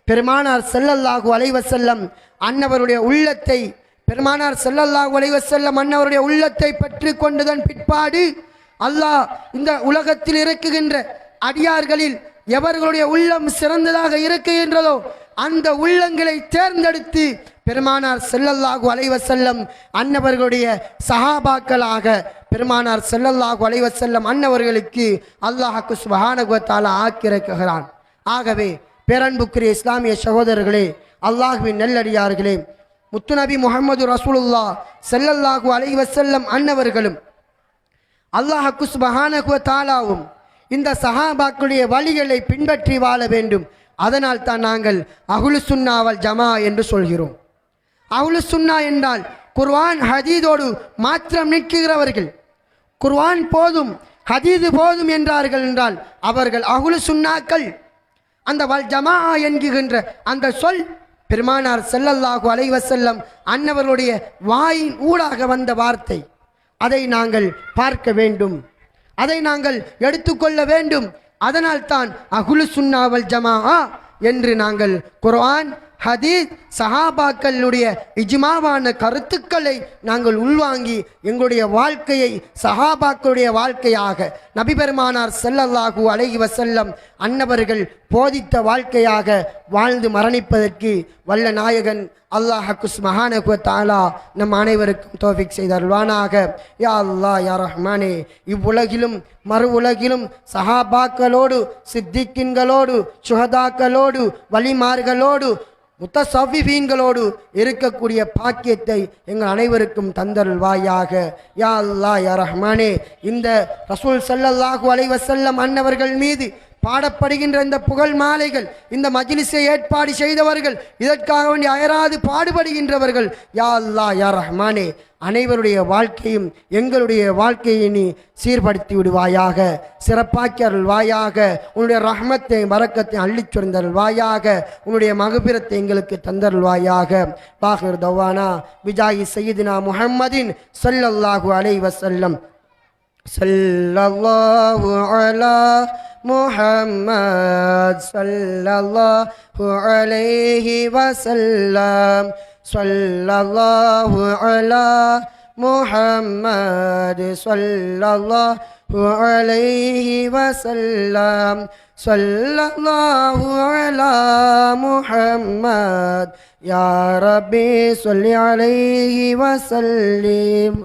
பெருமானார் ஸல்லல்லாஹு அலைஹி வஸல்லம் அன்னவருடைய உள்ளத்தை பெருமானார் ஸல்லல்லாஹு அலைஹி வஸல்லம் அன்னவருடைய உள்ளத்தை பற்றி கொண்டதன் பிற்பாடு அல்லாஹ் இந்த உலகத்தில் இருக்குகின்ற அடியார்களில் எவர்களுடைய உள்ளம் சிறந்ததாக இருக்குகின்றதோ அந்த உள்ளங்களை தேர்ந்தெடுத்து பெருமானார் ஸல்லல்லாஹு அலைஹி வஸல்லம் அன்னவர்களுடைய சஹாபாக்களாக பெருமானார் ஸல்லல்லாஹு அலைஹி வஸல்லம் அன்னவர்களுக்கு அல்லாஹ் சுப்ஹானஹு வ தஆலா ஆக்கியிருக்கிறான். ஆகவே பேரன்புக்குரிய இஸ்லாமிய சகோதரர்களே, அல்லாஹ்வின் நல்லடியார்களே, முத்துநபி முஹம்மது ரசூலுல்லாஹ் ஸல்லல்லாஹு அலைஹி வஸல்லம் அன்னவர்களும் அல்லாஹ் சுப்ஹானஹு வ தஆலாவும் இந்த சஹாபாக்களுடைய வழிகளை பின்பற்றி வாழ வேண்டும். அதனால் தான் நாங்கள் அஹ்லு சுன்னா வல் ஜமா என்று சொல்கிறோம். அஹ்லு சுன்னா என்றால் குர்ஆன் ஹதீஸோடு மாத்திரம் நிற்கிறவர்கள். குர்ஆன் போதும் ஹதீஸ் போதும் என்றார்கள் என்றால் அவர்கள் அஹ்லு சுன்னாக்கள். அந்த வல் ஜமா என்கின்ற அந்த சொல் பெருமானார் ஸல்லல்லாஹு அலைஹி வஸல்லம் அன்னவர்களுடைய வாயின் ஊடாக வந்த வார்த்தை. அதை நாங்கள் பார்க்க வேண்டும், அதை நாங்கள் எடுத்துக்கொள்ள வேண்டும். அதனால் தான் அஹ்லு சுன்னா வல் ஜமாஅ என்று நாங்கள் குர்ஆன் ஹதீஸ் சஹாபாக்களுடைய இஜ்மாவான கருத்துக்களை நாங்கள் உள்வாங்கி எங்களுடைய வாழ்க்கையை சஹாபாக்களுடைய வாழ்க்கையாக நபி பெருமானார் ஸல்லல்லாஹு அலைஹி வஸல்லம் அன்னவர்கள் போதித்த வாழ்க்கையாக வாழ்ந்து மரணிப்பதற்கு வல்ல நாயகன் அல்லாஹ் சுப்ஹானஹு வ தஆலா நம் அனைவருக்கும் தௌஃபீக் செய்தருள்வானாக. யா அல்லாஹ் யா ரஹ்மானே, இவ்வுலகிலும் மறு உலகிலும் சஹாபாக்களோடு சித்திக்கின்களோடு சுஹதாக்களோடு வலிமார்களோடு முத்தஸவ்விஃபீன்களோடு இருக்கக்கூடிய பாக்கியத்தை எங்கள் அனைவருக்கும் தந்தருள்வாயாக. யா அல்லாஹ் யா ரஹ்மானே, இந்த ரசூல் ஸல்லல்லாஹு அலைஹி வஸல்லம் அன்னவர்கள் மீது பாடப்படுகின்ற இந்த புகழ் மாலைகள், இந்த மஜ்லிஸை ஏற்பாடு செய்தவர்கள், இதற்காக வேண்டி அயராது பாடுபடுகின்றவர்கள், யா அல்லாஹ் யா ரஹ்மானே, அனைவருடைய வாழ்க்கையும் எங்களுடைய வாழ்க்கையை நீ சீர்படுத்தி விடுவாயாக, சிறப்பாக்கி அருள்வாயாக. உன்னுடைய ரஹ்மத்தை பரக்கத்தை அள்ளிச் சொரிந்தருள்வாயாக. உன்னுடைய மகபிரத்தை எங்களுக்கு தந்தருள்வாயாக. பாஹிர் தவானா விஜாயி சையீதுனா முஹம்மதின் ஸல்லல்லாஹு அலைஹி வஸல்லம். ஸல்லல்லாஹு அலா முஹம்மத் ஸல்லல்லாஹு அலைஹி வஸல்லம். ஸல்லல்லாஹு அலா முஹம்மத் ஸல்லல்லாஹு அலைஹி வஸல்லம். ஸல்லல்லாஹு அலா முஹம்மத் யா ரப்பி ஸல்லி அலைஹி வஸல்லிம்.